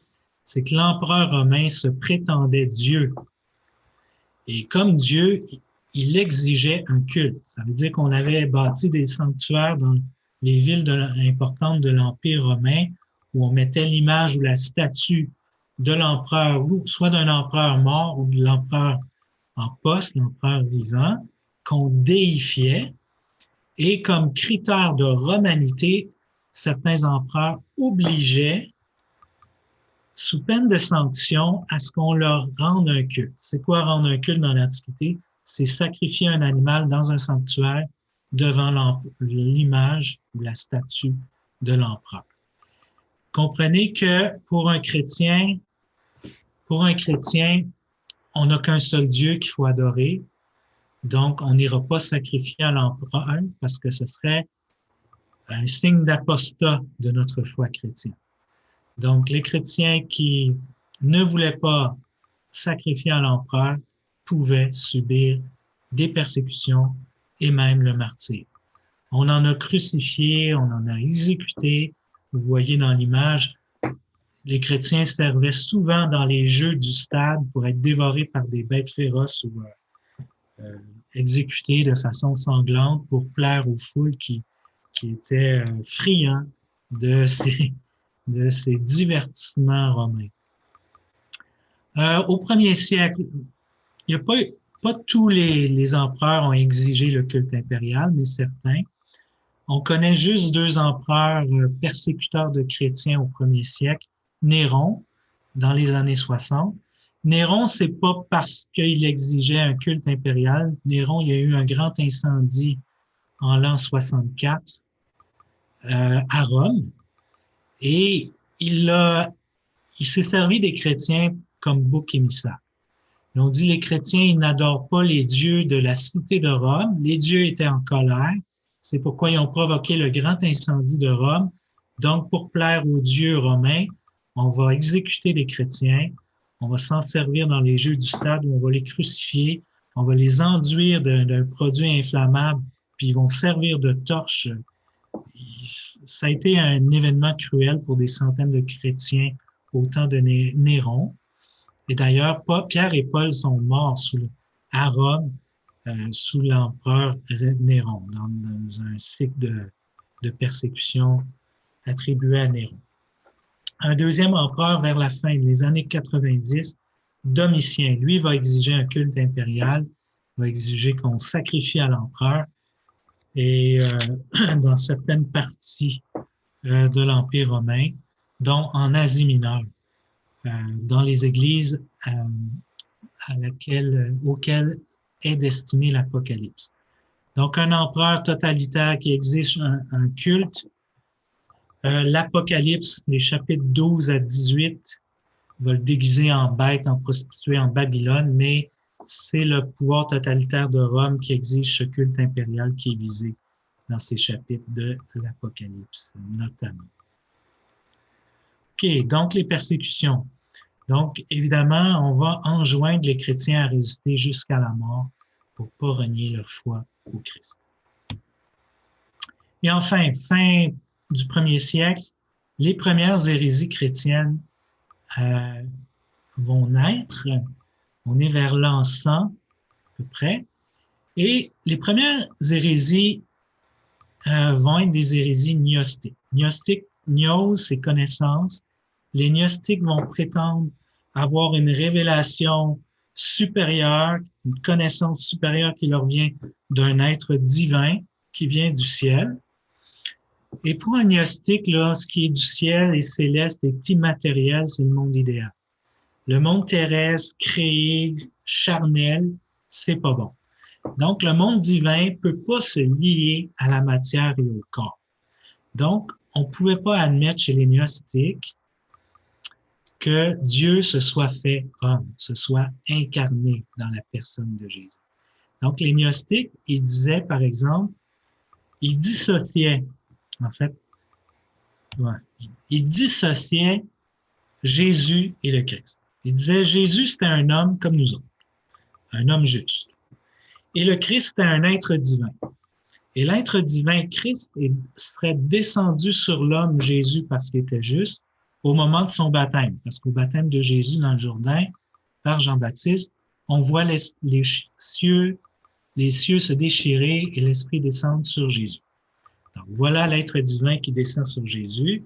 C'est que l'empereur romain se prétendait Dieu. Et comme Dieu, il exigeait un culte. Ça veut dire qu'on avait bâti des sanctuaires dans les villes importantes de l'Empire romain où on mettait l'image ou la statue de l'empereur, soit d'un empereur mort ou de l'empereur en poste, l'empereur vivant, qu'on déifiait. Et comme critère de romanité, certains empereurs obligeaient, sous peine de sanction, à ce qu'on leur rende un culte. C'est quoi rendre un culte dans l'Antiquité? C'est sacrifier un animal dans un sanctuaire devant l'image ou la statue de l'empereur. Comprenez que pour un chrétien, on n'a qu'un seul Dieu qu'il faut adorer. Donc, on n'ira pas sacrifier à l'empereur parce que ce serait un signe d'apostat de notre foi chrétienne. Donc, les chrétiens qui ne voulaient pas sacrifier à l'empereur pouvaient subir des persécutions et même le martyre. On en a crucifié, on en a exécuté. Vous voyez dans l'image, les chrétiens servaient souvent dans les jeux du stade pour être dévorés par des bêtes féroces ou exécutés de façon sanglante pour plaire aux foules qui étaient friands de ces divertissements romains. Au premier siècle, il n'y a pas tous les empereurs ont exigé le culte impérial, mais certains. On connaît juste 2 empereurs persécuteurs de chrétiens au premier siècle. Néron, dans les années 60. Néron, c'est pas parce qu'il exigeait un culte impérial. Néron, il y a eu un grand incendie en l'an 64 à Rome et il s'est servi des chrétiens comme bouc émissaire. On dit les chrétiens, ils n'adorent pas les dieux de la cité de Rome. Les dieux étaient en colère. C'est pourquoi ils ont provoqué le grand incendie de Rome. Donc, pour plaire aux dieux romains, on va exécuter les chrétiens, on va s'en servir dans les jeux du stade où on va les crucifier, on va les enduire d'un produit inflammable, puis ils vont servir de torches. Ça a été un événement cruel pour des centaines de chrétiens au temps de Néron. Et d'ailleurs, Pierre et Paul sont morts à Rome sous l'empereur Néron, dans un cycle de persécution attribué à Néron. un deuxième empereur vers la fin des années 90, Domitien. Lui va exiger un culte impérial, va exiger qu'on sacrifie à l'empereur. Et dans certaines parties de l'Empire romain, dont en Asie mineure, dans les églises auxquelles est destiné l'Apocalypse. Donc, un empereur totalitaire qui exige un culte. L'Apocalypse, les chapitres 12 à 18, va le déguiser en bête, en prostituée en Babylone, mais c'est le pouvoir totalitaire de Rome qui exige ce culte impérial qui est visé dans ces chapitres de l'Apocalypse, notamment. OK, donc les persécutions. Donc, évidemment, on va enjoindre les chrétiens à résister jusqu'à la mort pour ne pas renier leur foi au Christ. Et enfin, fin du 1er siècle, les premières hérésies chrétiennes vont naître. On est vers l'an 100 à peu près. Et les premières hérésies vont être des hérésies gnostiques. Gnos, c'est connaissance. Les gnostiques vont prétendre avoir une révélation supérieure, une connaissance supérieure qui leur vient d'un être divin qui vient du ciel. Et pour un gnostique, là, ce qui est du ciel et céleste est immatériel, c'est le monde idéal. Le monde terrestre, créé, charnel, c'est pas bon. Donc, le monde divin ne peut pas se lier à la matière et au corps. Donc, on ne pouvait pas admettre chez les gnostiques que Dieu se soit fait homme, se soit incarné dans la personne de Jésus. Donc, les gnostiques, ils disaient, par exemple, ils dissociaient, en fait, ils dissociaient Jésus et le Christ. Ils disaient, Jésus, c'était un homme comme nous autres, un homme juste. Et le Christ était un être divin. Et l'être divin, Christ, serait descendu sur l'homme Jésus parce qu'il était juste au moment de son baptême. Parce qu'au baptême de Jésus dans le Jourdain, par Jean-Baptiste, on voit les cieux se déchirer et l'Esprit descendre sur Jésus. Donc voilà l'être divin qui descend sur Jésus.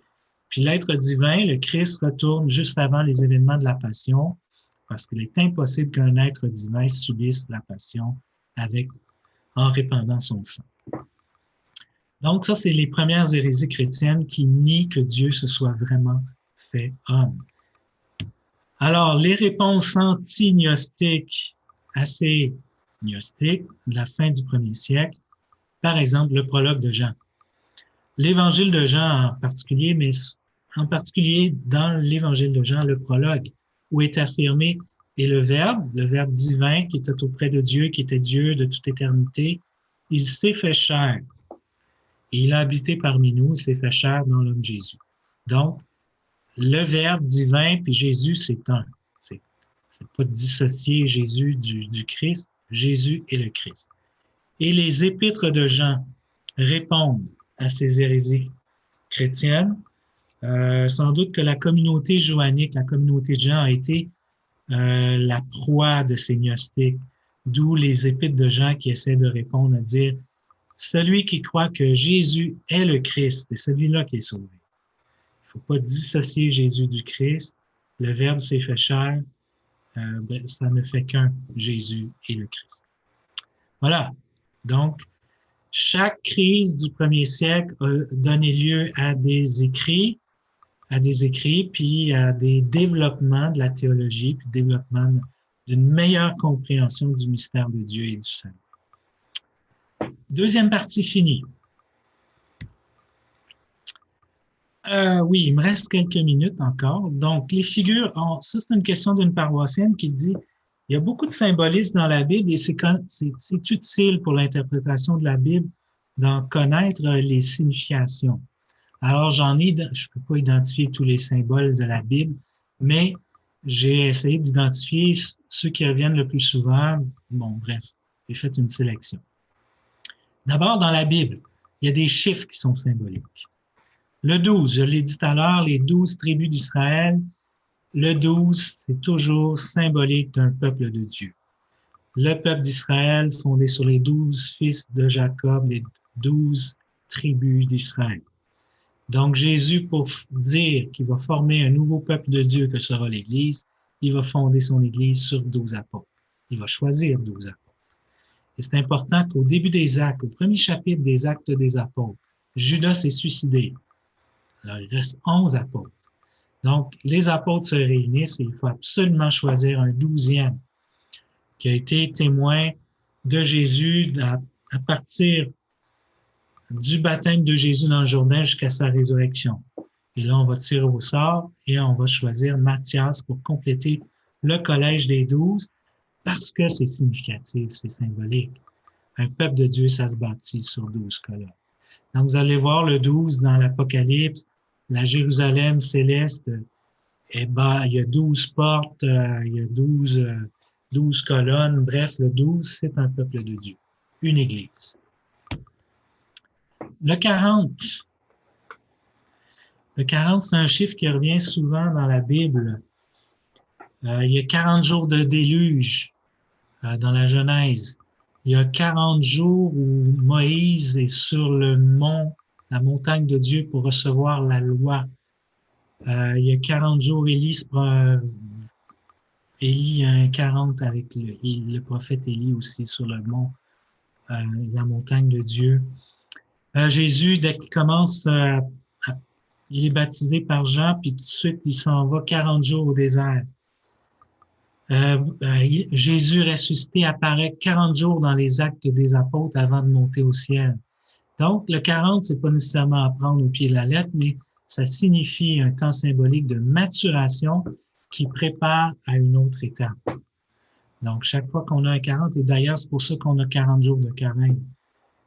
Puis l'être divin, le Christ, retourne juste avant les événements de la Passion parce qu'il est impossible qu'un être divin subisse la Passion en répandant son sang. Donc, ça, c'est les premières hérésies chrétiennes qui nient que Dieu se soit vraiment fait homme. Alors, les réponses anti-gnostiques, assez gnostiques, de la fin du 1er siècle, par exemple, le prologue de Jean. L'évangile de Jean en particulier, mais en particulier dans l'évangile de Jean, le prologue, où est affirmé et le Verbe divin qui était auprès de Dieu, qui était Dieu de toute éternité, il s'est fait chair. Et il a habité parmi nous, il s'est fait chair dans l'homme Jésus. Donc, le Verbe divin puis Jésus, c'est un. C'est pas dissocier Jésus du Christ. Jésus est le Christ. Et les épîtres de Jean répondent à ces hérésies chrétiennes. Sans doute que la communauté johannique, la communauté de Jean a été la proie de ces gnostiques, d'où les épîtres de Jean qui essaient de répondre à dire « Celui qui croit que Jésus est le Christ, c'est celui-là qui est sauvé. » Il ne faut pas dissocier Jésus du Christ. Le Verbe s'est fait chair. Ça ne fait qu'un, Jésus et le Christ. Voilà. Donc, chaque crise du 1er siècle a donné lieu à des écrits, puis à des développements de la théologie, puis développement d'une meilleure compréhension du mystère de Dieu et du salut. Deuxième partie finie. Oui, il me reste quelques minutes encore. Donc, les figures, ça c'est une question d'une paroissienne qui dit, il y a beaucoup de symbolisme dans la Bible et c'est utile pour l'interprétation de la Bible d'en connaître les significations. Alors, je ne peux pas identifier tous les symboles de la Bible, mais j'ai essayé d'identifier ceux qui reviennent le plus souvent. Bon, bref, j'ai fait une sélection. D'abord, dans la Bible, il y a des chiffres qui sont symboliques. Le 12, je l'ai dit tout à l'heure, les 12 tribus d'Israël, le 12, c'est toujours symbolique d'un peuple de Dieu. Le peuple d'Israël, fondé sur les 12 fils de Jacob, les 12 tribus d'Israël. Donc, Jésus, pour dire qu'il va former un nouveau peuple de Dieu que sera l'Église, il va fonder son Église sur 12 apôtres. Il va choisir 12 apôtres. Et c'est important qu'au début des Actes, au premier chapitre des Actes des apôtres, Judas s'est suicidé. Alors, il reste 11 apôtres. Donc, les apôtres se réunissent et il faut absolument choisir un 12e qui a été témoin de Jésus à partir du baptême de Jésus dans le Jourdain jusqu'à sa résurrection. Et là, on va tirer au sort et on va choisir Matthias pour compléter le collège des 12 parce que c'est significatif, c'est symbolique. Un peuple de Dieu, ça se bâtit sur 12 colonnes. Donc, vous allez voir le 12 dans l'Apocalypse, la Jérusalem céleste, eh ben, il y a 12 portes, il y a 12 colonnes. Bref, le 12, c'est un peuple de Dieu, une église. Le 40. Le 40, c'est un chiffre qui revient souvent dans la Bible. Il y a 40 jours de déluge dans la Genèse. Il y a 40 jours où Moïse est sur le mont, la montagne de Dieu pour recevoir la loi. Il y a 40 jours, Élie a un 40 avec le prophète Élie aussi sur le mont, la montagne de Dieu. Jésus, dès qu'il commence, il est baptisé par Jean, puis tout de suite, il s'en va 40 jours au désert. Jésus ressuscité apparaît 40 jours dans les Actes des apôtres avant de monter au ciel. Donc, le 40, c'est pas nécessairement à prendre au pied de la lettre, mais ça signifie un temps symbolique de maturation qui prépare à une autre étape. Donc, chaque fois qu'on a un 40, et d'ailleurs, c'est pour ça qu'on a 40 jours de carême.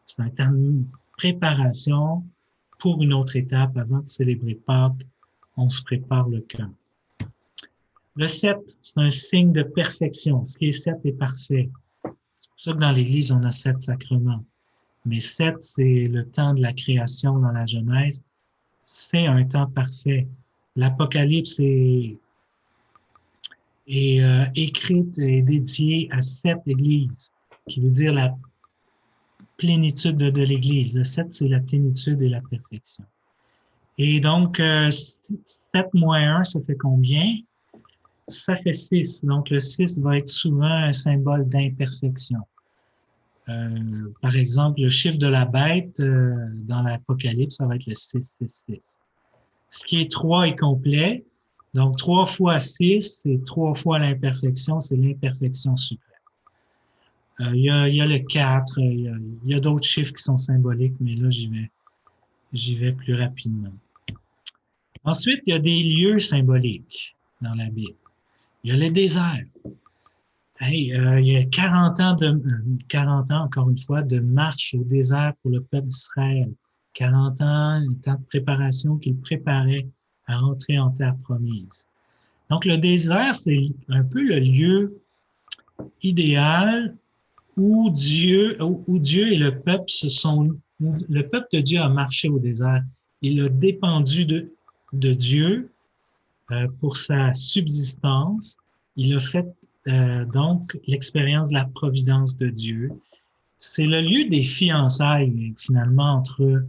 C'est un temps de préparation pour une autre étape. Avant de célébrer Pâques, on se prépare le cœur. Le 7, c'est un signe de perfection. Ce qui est 7 est parfait. C'est pour ça que dans l'Église, on a 7 sacrements. Mais 7, c'est le temps de la création dans la Genèse. C'est un temps parfait. L'Apocalypse est écrite et dédiée à 7 églises, qui veut dire la plénitude de l'Église. Le 7, c'est la plénitude et la perfection. Et donc, 7 moins 1, ça fait combien? Ça fait 6. Donc, le 6 va être souvent un symbole d'imperfection. Par exemple, le chiffre de la bête dans l'Apocalypse, ça va être le 666. Ce qui est 3 est complet. Donc, 3 fois 6, c'est 3 fois l'imperfection, c'est l'imperfection suprême. Il y a le 4, il y a d'autres chiffres qui sont symboliques, mais là, j'y vais plus rapidement. Ensuite, il y a des lieux symboliques dans la Bible. Il y a le désert. Il y a 40 ans, encore une fois, de marche au désert pour le peuple d'Israël. 40 ans, un temps de préparation qu'il préparait à entrer en terre promise. Donc, le désert, c'est un peu le lieu idéal où Dieu et le peuple le peuple de Dieu a marché au désert. Il a dépendu de Dieu pour sa subsistance. Il a fait donc l'expérience de la providence de Dieu. C'est le lieu des fiançailles, finalement, entre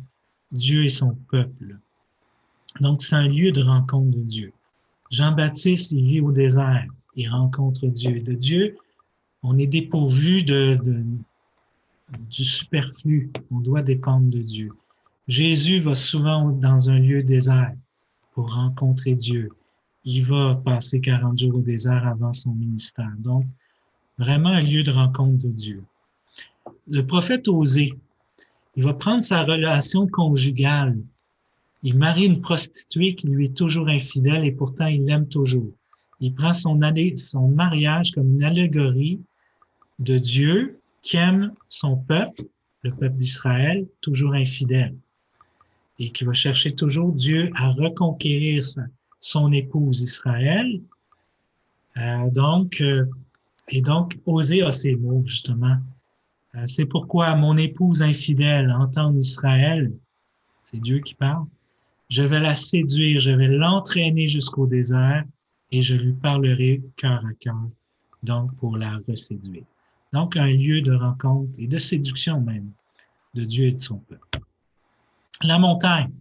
Dieu et son peuple. Donc, c'est un lieu de rencontre de Dieu. Jean-Baptiste, il vit au désert. Il rencontre Dieu. De Dieu, on est dépourvu du superflu. On doit dépendre de Dieu. Jésus va souvent dans un lieu désert pour rencontrer Dieu. Il va passer 40 jours au désert avant son ministère. Donc, vraiment un lieu de rencontre de Dieu. Le prophète Osée, il va prendre sa relation conjugale. Il marie une prostituée qui lui est toujours infidèle et pourtant il l'aime toujours. Il prend son mariage comme une allégorie de Dieu qui aime son peuple, le peuple d'Israël, toujours infidèle. Et qui va chercher toujours Dieu à reconquérir son épouse Israël. Donc, Osée a ces mots, justement. C'est pourquoi mon épouse infidèle entend Israël, c'est Dieu qui parle, je vais la séduire, je vais l'entraîner jusqu'au désert et je lui parlerai cœur à cœur, donc pour la reséduire. Donc, un lieu de rencontre et de séduction même de Dieu et de son peuple. La montagne.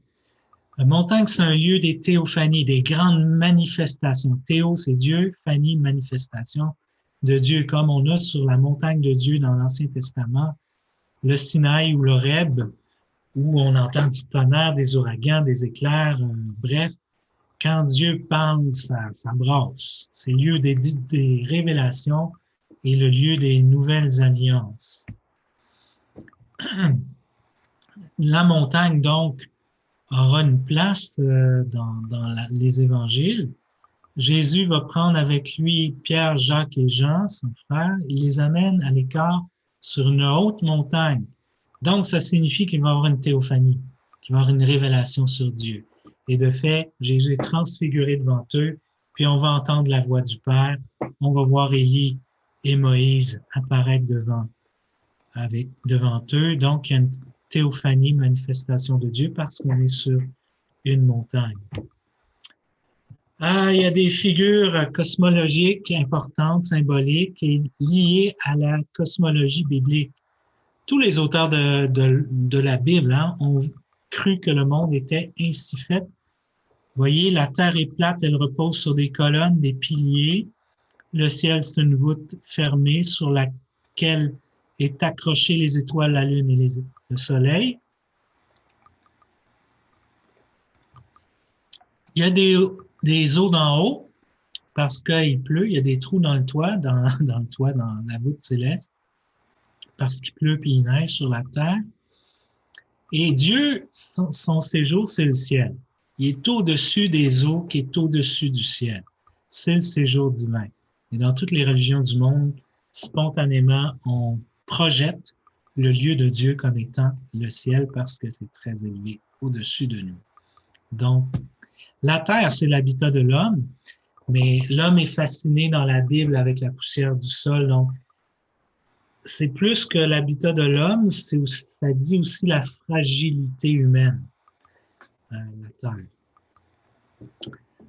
La montagne, c'est un lieu des théophanies, des grandes manifestations. Théo, c'est Dieu, phanie, manifestation de Dieu, comme on a sur la montagne de Dieu dans l'Ancien Testament, le Sinaï ou l'Horeb, où on entend du tonnerre, des ouragans, des éclairs, bref, quand Dieu parle, ça brasse. C'est le lieu des révélations et le lieu des nouvelles alliances. La montagne, donc, aura une place dans les évangiles. Jésus va prendre avec lui Pierre, Jacques et Jean, son frère, il les amène à l'écart sur une haute montagne. Donc, ça signifie qu'il va y avoir une théophanie, qu'il va y avoir une révélation sur Dieu. Et de fait, Jésus est transfiguré devant eux, puis on va entendre la voix du Père, on va voir Élie et Moïse apparaître devant eux. Donc, il y a une théophanie, manifestation de Dieu, parce qu'on est sur une montagne. Il y a des figures cosmologiques importantes, symboliques et liées à la cosmologie biblique. Tous les auteurs de la Bible ont cru que le monde était ainsi fait. Vous voyez, la terre est plate, elle repose sur des colonnes, des piliers. Le ciel, c'est une voûte fermée sur laquelle est accrochée les étoiles, la lune et le soleil. Il y a des eaux d'en haut parce qu'il pleut, il y a des trous dans le toit, dans la voûte céleste, parce qu'il pleut puis il neige sur la terre. Et Dieu, son séjour, c'est le ciel. Il est au-dessus des eaux, qui est au-dessus du ciel. C'est le séjour divin. Et dans toutes les religions du monde, spontanément, on projette le lieu de Dieu comme étant le ciel parce que c'est très élevé au-dessus de nous. Donc, la terre, c'est l'habitat de l'homme, mais l'homme est fasciné dans la Bible avec la poussière du sol. Donc, c'est plus que l'habitat de l'homme, ça dit aussi la fragilité humaine, la terre.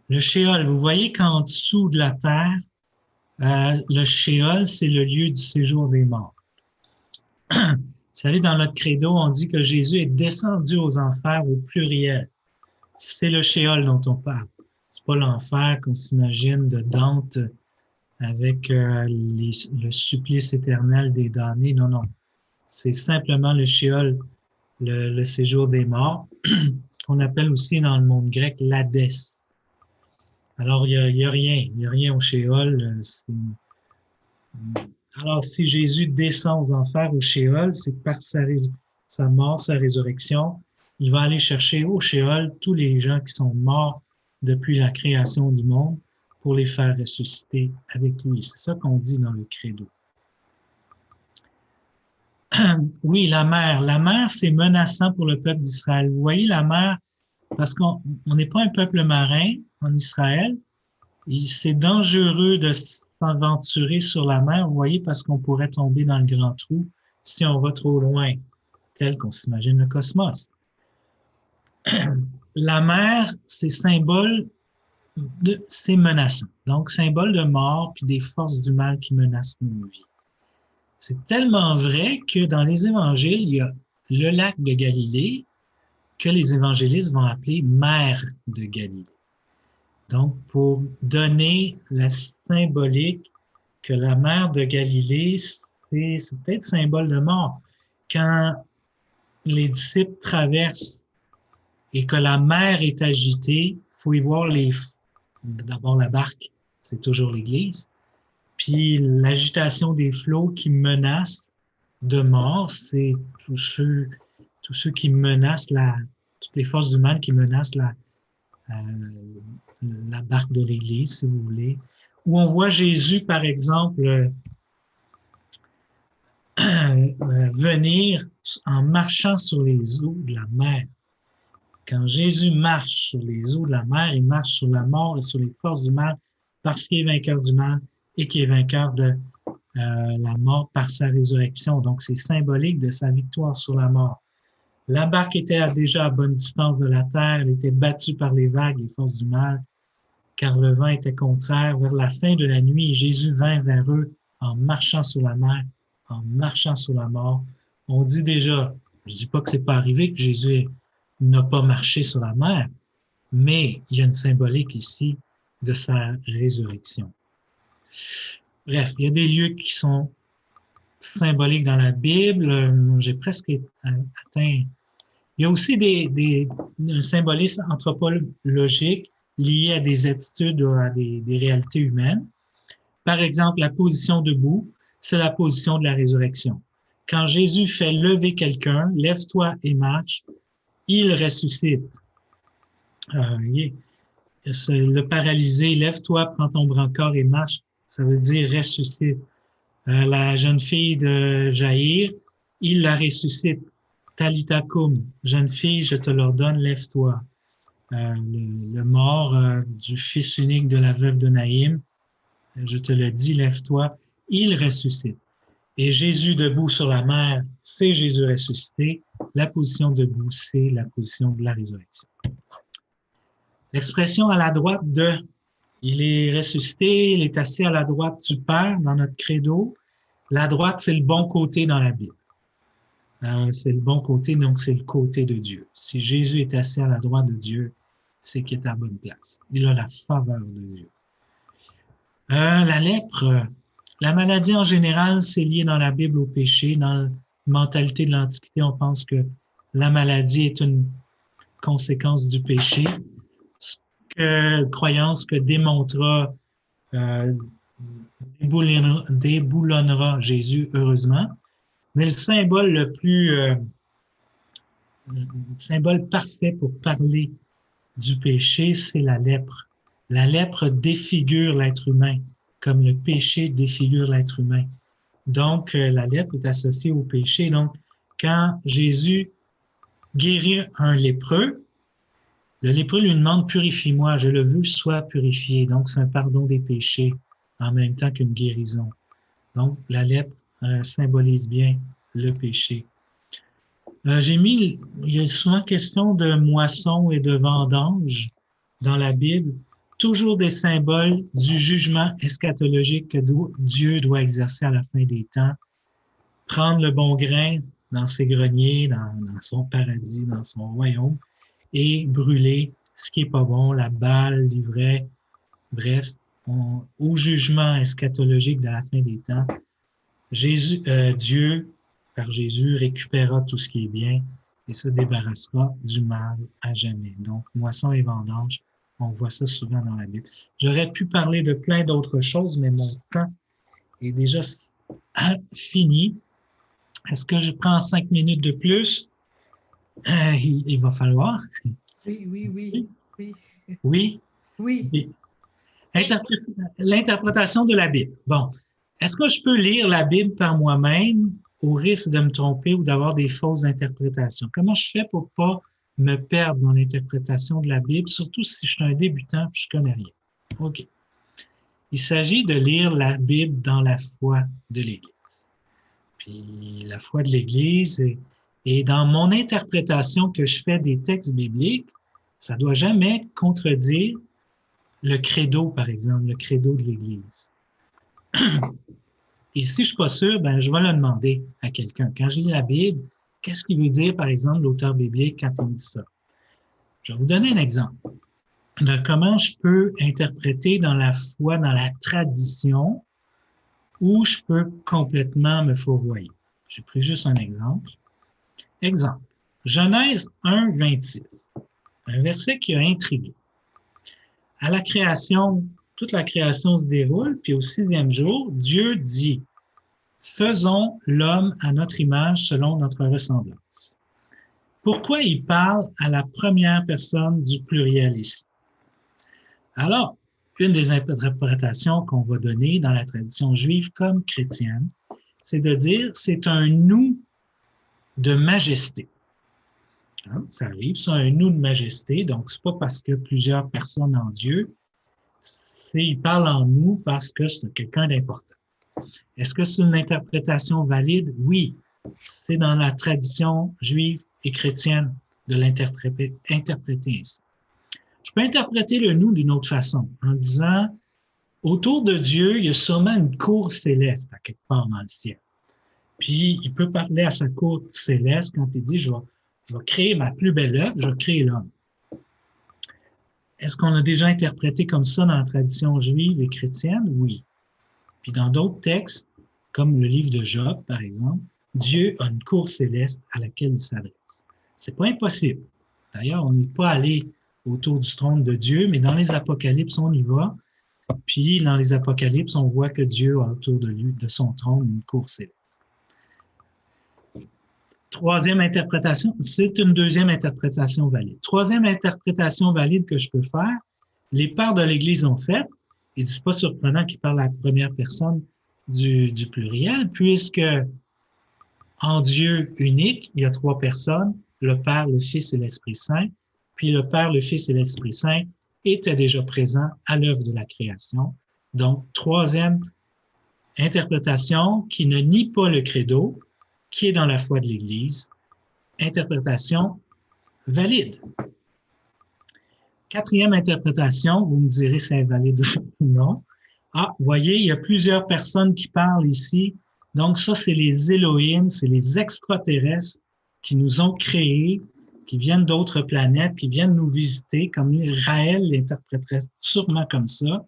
Le Shéol, vous voyez qu'en dessous de la terre, le Shéol, c'est le lieu du séjour des morts. Vous savez, dans notre credo, on dit que Jésus est descendu aux enfers au pluriel. C'est le Shéol dont on parle. C'est pas l'enfer qu'on s'imagine de Dante avec le supplice éternel des damnés. Non, non. C'est simplement le Shéol, le séjour des morts, qu'on appelle aussi dans le monde grec l'Hadès. Alors, il y a rien au Shéol. Alors, si Jésus descend aux enfers au Shéol, c'est que par sa mort, sa résurrection, il va aller chercher au Shéol tous les gens qui sont morts depuis la création du monde pour les faire ressusciter avec lui. C'est ça qu'on dit dans le credo. Oui, la mer. La mer, c'est menaçant pour le peuple d'Israël. Vous voyez, la mer, parce qu'on n'est pas un peuple marin en Israël, c'est dangereux de s'aventurer sur la mer, vous voyez, parce qu'on pourrait tomber dans le grand trou si on va trop loin, tel qu'on s'imagine le cosmos. La mer, c'est c'est menaçant. Donc, symbole de mort puis des forces du mal qui menacent nos vies. C'est tellement vrai que dans les évangiles, il y a le lac de Galilée que les évangélistes vont appeler mer de Galilée. Donc, pour donner la symbolique que la mer de Galilée, c'est peut-être symbole de mort. Quand les disciples traversent et que la mer est agitée, il faut y voir d'abord la barque, c'est toujours l'Église, puis l'agitation des flots qui menacent de mort, c'est tous ceux qui menacent toutes les forces du mal qui menacent la barque de l'Église, si vous voulez. Où on voit Jésus, par exemple, venir en marchant sur les eaux de la mer. Quand Jésus marche sur les eaux de la mer, il marche sur la mort et sur les forces du mal parce qu'il est vainqueur du mal et qu'il est vainqueur de la mort par sa résurrection. Donc, c'est symbolique de sa victoire sur la mort. La barque était déjà à bonne distance de la terre, elle était battue par les vagues, les forces du mal, car le vent était contraire. Vers la fin de la nuit, Jésus vint vers eux en marchant sur la mer, en marchant sur la mort. On dit déjà, je ne dis pas que ce n'est pas arrivé que Jésus est n'a pas marché sur la mer, mais il y a une symbolique ici de sa résurrection. Bref, il y a des lieux qui sont symboliques dans la Bible. J'ai presque atteint. Il y a aussi un symbolisme anthropologique lié à des attitudes ou à des réalités humaines. Par exemple, la position debout, c'est la position de la résurrection. Quand Jésus fait lever quelqu'un, lève-toi et marche, il ressuscite. Le paralysé, lève-toi, prends ton brancard et marche, ça veut dire ressuscite. La jeune fille de Jaïr, il la ressuscite. Talitha koum, jeune fille, je te l'ordonne, lève-toi. Le mort du fils unique de la veuve de Naïm, je te le dis, lève-toi, il ressuscite. Et Jésus debout sur la mer, c'est Jésus ressuscité. La position debout, c'est la position de la résurrection. L'expression à la droite de, il est ressuscité, il est assis à la droite du Père dans notre credo. La droite, c'est le bon côté dans la Bible. C'est le bon côté, donc c'est le côté de Dieu. Si Jésus est assis à la droite de Dieu, c'est qu'il est à la bonne place. Il a la faveur de Dieu. La lèpre, la maladie en général, c'est lié dans la Bible au péché. Dans la mentalité de l'Antiquité, on pense que la maladie est une conséquence du péché. Croyance que déboulonnera Jésus, heureusement. Mais le symbole symbole parfait pour parler du péché, c'est la lèpre. La lèpre défigure l'être humain, comme le péché défigure l'être humain. Donc, la lèpre est associée au péché. Donc, quand Jésus guérit un lépreux, le lépreux lui demande « Purifie-moi, je le veux, sois purifié ». Donc, c'est un pardon des péchés en même temps qu'une guérison. Donc, la lèpre symbolise bien le péché. Il y a souvent question de moisson et de vendange dans la Bible, toujours des symboles du jugement eschatologique que Dieu doit exercer à la fin des temps, prendre le bon grain dans ses greniers, dans son paradis, dans son royaume, et brûler ce qui n'est pas bon, la balle, l'ivraie, bref, au jugement eschatologique de la fin des temps, Dieu, par Jésus, récupérera tout ce qui est bien et se débarrassera du mal à jamais. Donc, moisson et vendange, on voit ça souvent dans la Bible. J'aurais pu parler de plein d'autres choses, mais mon temps est déjà fini. Est-ce que je prends 5 minutes de plus? Il va falloir. Oui. Oui? Oui. L'interprétation de la Bible. Bon, est-ce que je peux lire la Bible par moi-même au risque de me tromper ou d'avoir des fausses interprétations? Comment je fais pour pas me perdre dans l'interprétation de la Bible, surtout si je suis un débutant et je connais rien? OK. Il s'agit de lire la Bible dans la foi de l'Église. Puis la foi de l'Église et dans mon interprétation que je fais des textes bibliques, ça ne doit jamais contredire le credo, par exemple, le credo de l'Église. Et si je ne suis pas sûr, ben, je vais le demander à quelqu'un. Quand je lis la Bible, qu'est-ce qu'il veut dire, par exemple, l'auteur biblique quand il dit ça? Je vais vous donner un exemple de comment je peux interpréter dans la foi, dans la tradition, où je peux complètement me fourvoyer. J'ai pris juste un exemple. Exemple, Genèse 1, 26, un verset qui a intrigué. À la création, toute la création se déroule, puis au 6e jour, Dieu dit « Faisons l'homme à notre image selon notre ressemblance ». Pourquoi il parle à la première personne du pluriel ici? Alors, une des interprétations qu'on va donner dans la tradition juive comme chrétienne, c'est de dire c'est un nous de majesté. Hein, ça arrive, c'est un nous de majesté, donc c'est pas parce que plusieurs personnes en Dieu, il parle en nous parce que c'est quelqu'un d'important. Est-ce que c'est une interprétation valide? Oui, c'est dans la tradition juive et chrétienne de l'interpréter ainsi. Je peux interpréter le nous d'une autre façon, en disant, autour de Dieu, il y a sûrement une cour céleste à quelque part dans le ciel. Puis, il peut parler à sa cour céleste quand il dit, je vais Je vais créer ma plus belle œuvre, je vais créer l'homme. Est-ce qu'on a déjà interprété comme ça dans la tradition juive et chrétienne? Oui. Puis dans d'autres textes, comme le livre de Job, par exemple, Dieu a une cour céleste à laquelle il s'adresse. C'est pas impossible. D'ailleurs, on n'est pas allé autour du trône de Dieu, mais dans les Apocalypses, on y va. Puis dans les Apocalypses, on voit que Dieu a autour de lui, de son trône, une cour céleste. Troisième interprétation, c'est une deuxième interprétation valide. Troisième interprétation valide que je peux faire, les pères de l'Église ont fait, et c'est pas surprenant qu'ils parlent à la première personne du pluriel, puisque en Dieu unique, il y a trois personnes, le Père, le Fils et l'Esprit Saint, puis le Père, le Fils et l'Esprit Saint étaient déjà présents à l'œuvre de la création. Donc, troisième interprétation qui ne nie pas le credo, qui est dans la foi de l'Église, interprétation valide. Quatrième interprétation, vous me direz si c'est valide ou non. Ah, vous voyez, il y a plusieurs personnes qui parlent ici. Donc ça, c'est les Elohim, c'est les extraterrestres qui nous ont créés, qui viennent d'autres planètes, qui viennent nous visiter, comme Raël l'interpréterait sûrement comme ça.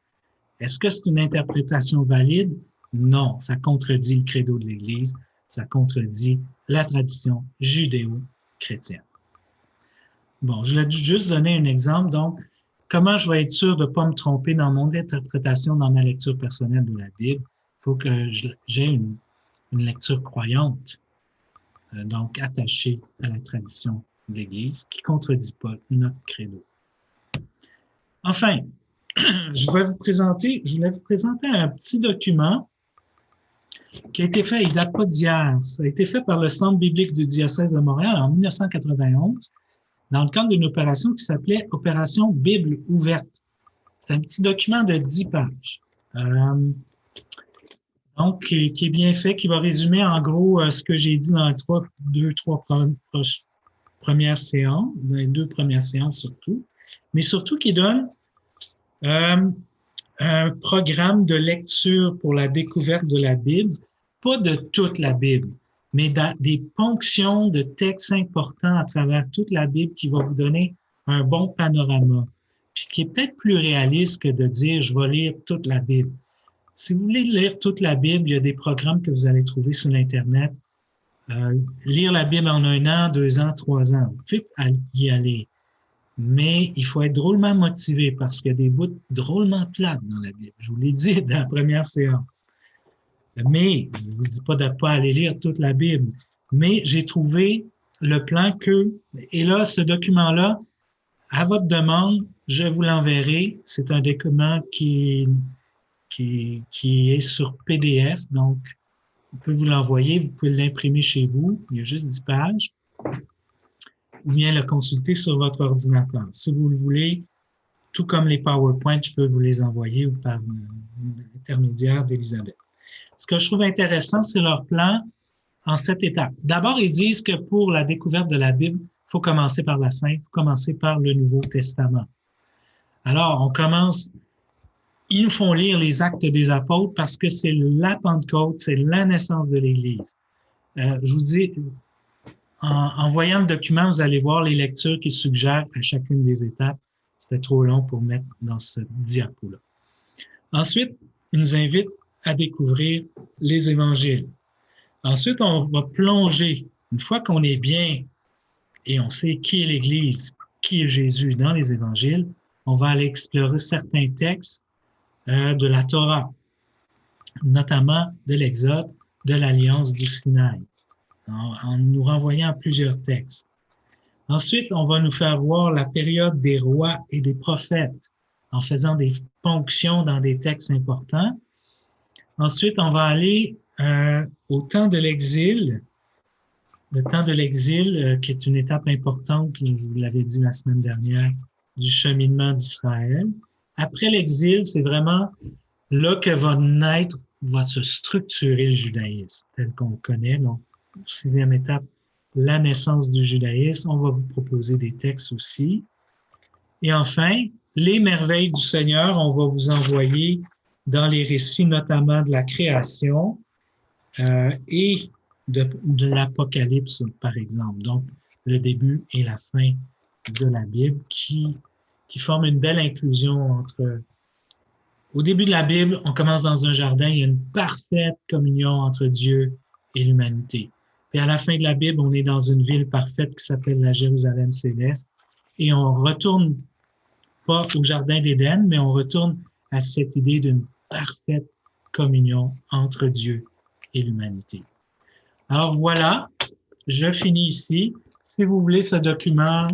Est-ce que c'est une interprétation valide? Non, ça contredit le credo de l'Église. Ça contredit la tradition judéo-chrétienne. Bon, je vais juste donner un exemple. Donc, comment je vais être sûr de ne pas me tromper dans mon interprétation, dans ma lecture personnelle de la Bible? Il faut que j'ai une lecture croyante, donc attachée à la tradition de l'Église, qui ne contredit pas notre credo. Enfin, je voulais vous présenter un petit document qui a été fait, il ne date pas d'hier. Ça a été fait par le Centre biblique du diocèse de Montréal en 1991 dans le cadre d'une opération qui s'appelait Opération Bible ouverte. C'est un petit document de 10 pages. Donc, qui est bien fait, qui va résumer en gros ce que j'ai dit dans les deux premières séances, dans les deux premières séances surtout, mais surtout qui donne un programme de lecture pour la découverte de la Bible, pas de toute la Bible, mais des ponctions de textes importants à travers toute la Bible qui va vous donner un bon panorama, puis qui est peut-être plus réaliste que de dire « je vais lire toute la Bible ». Si vous voulez lire toute la Bible, il y a des programmes que vous allez trouver sur l'Internet. Lire la Bible en 1 an, 2 ans, 3 ans, vous pouvez y aller. Mais il faut être drôlement motivé parce qu'il y a des bouts drôlement plates dans la Bible. Je vous l'ai dit dans la première séance. Mais je ne vous dis pas de ne pas aller lire toute la Bible. Mais j'ai trouvé le plan que, et là, ce document-là, à votre demande, je vous l'enverrai. C'est un document qui est sur PDF, donc on peut vous l'envoyer, vous pouvez l'imprimer chez vous, il y a juste 10 pages, ou bien le consulter sur votre ordinateur. Si vous le voulez, tout comme les PowerPoint, je peux vous les envoyer ou par l'intermédiaire d'Elisabeth. Ce que je trouve intéressant, c'est leur plan en 7 étapes. D'abord, ils disent que pour la découverte de la Bible, il faut commencer par la fin, il faut commencer par le Nouveau Testament. Alors, on commence, ils nous font lire les Actes des Apôtres parce que c'est la Pentecôte, c'est la naissance de l'Église. Je vous dis, en voyant le document, vous allez voir les lectures qu'ils suggèrent à chacune des étapes. C'était trop long pour mettre dans ce diapo-là. Ensuite, ils nous invitent à découvrir les évangiles. Ensuite, on va plonger, une fois qu'on est bien et on sait qui est l'Église, qui est Jésus dans les évangiles, on va aller explorer certains textes de la Torah, notamment de l'Exode, de l'Alliance du Sinaï, en nous renvoyant à plusieurs textes. Ensuite, on va nous faire voir la période des rois et des prophètes en faisant des ponctions dans des textes importants. Ensuite, on va aller au temps de l'exil, le temps de l'exil qui est une étape importante, je vous l'avais dit la semaine dernière, du cheminement d'Israël. Après l'exil, c'est vraiment là que va se structurer le judaïsme tel qu'on le connaît. Donc, 6e étape, la naissance du judaïsme. On va vous proposer des textes aussi. Et enfin, les merveilles du Seigneur, on va vous envoyer dans les récits notamment de la création et de l'Apocalypse, par exemple. Donc, le début et la fin de la Bible qui forment une belle inclusion entre... Au début de la Bible, on commence dans un jardin, il y a une parfaite communion entre Dieu et l'humanité. Puis à la fin de la Bible, on est dans une ville parfaite qui s'appelle la Jérusalem céleste et on retourne pas au jardin d'Éden, mais on retourne à cette idée d'une parfaite communion entre Dieu et l'humanité. Alors voilà, je finis ici. Si vous voulez ce document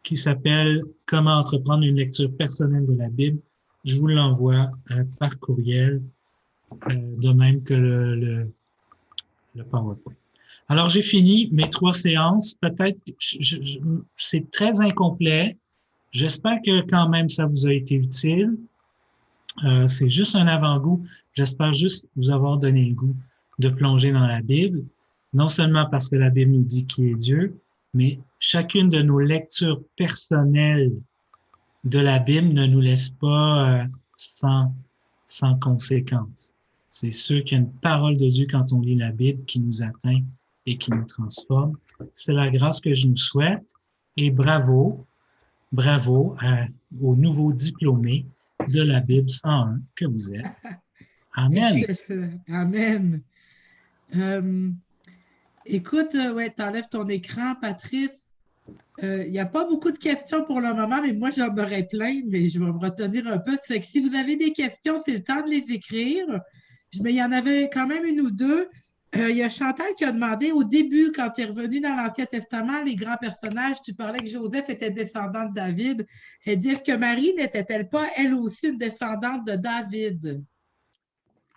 qui s'appelle « Comment entreprendre une lecture personnelle de la Bible », je vous l'envoie par courriel, de même que le PowerPoint. Alors, j'ai fini mes 3 séances. Peut-être, c'est très incomplet. J'espère que quand même ça vous a été utile. C'est juste un avant-goût. J'espère juste vous avoir donné le goût de plonger dans la Bible, non seulement parce que la Bible nous dit qui est Dieu, mais chacune de nos lectures personnelles de la Bible ne nous laisse pas sans conséquence. C'est sûr qu'il y a une parole de Dieu quand on lit la Bible qui nous atteint et qui nous transforme. C'est la grâce que je nous souhaite et bravo aux nouveaux diplômés de la Bible 101 que vous êtes. Amen. Amen. Écoute, ouais, t'enlèves ton écran, Patrice. Il n'y a pas beaucoup de questions pour le moment, mais moi, j'en aurais plein, mais je vais me retenir un peu. Ça fait que si vous avez des questions, c'est le temps de les écrire. Mais il y en avait quand même une ou deux. Il y a Chantal qui a demandé au début, quand tu es revenu dans l'Ancien Testament, les grands personnages, tu parlais que Joseph était descendant de David. Elle dit, est-ce que Marie n'était-elle pas, elle aussi, une descendante de David?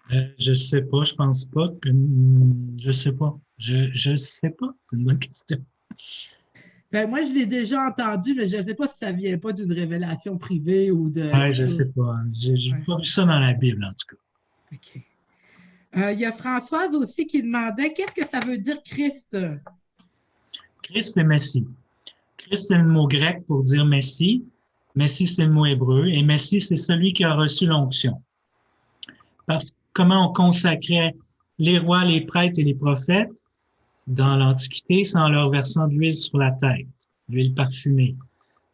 Je ne sais pas, je pense pas que... Je ne sais pas. Je sais pas, c'est une bonne question. Ben, moi, je l'ai déjà entendu, mais je ne sais pas si ça ne vient pas d'une révélation privée ou de... Oui, je ne sais pas. Je n'ai pas vu ça dans la Bible, en tout cas. OK. Il y a Françoise aussi qui demandait qu'est-ce que ça veut dire Christ? Christ, c'est Messie. Christ, c'est le mot grec pour dire Messie. Messie, c'est le mot hébreu. Et Messie, c'est celui qui a reçu l'onction. Parce que comment on consacrait les rois, les prêtres et les prophètes dans l'Antiquité, c'est en leur versant de l'huile sur la tête, l'huile parfumée.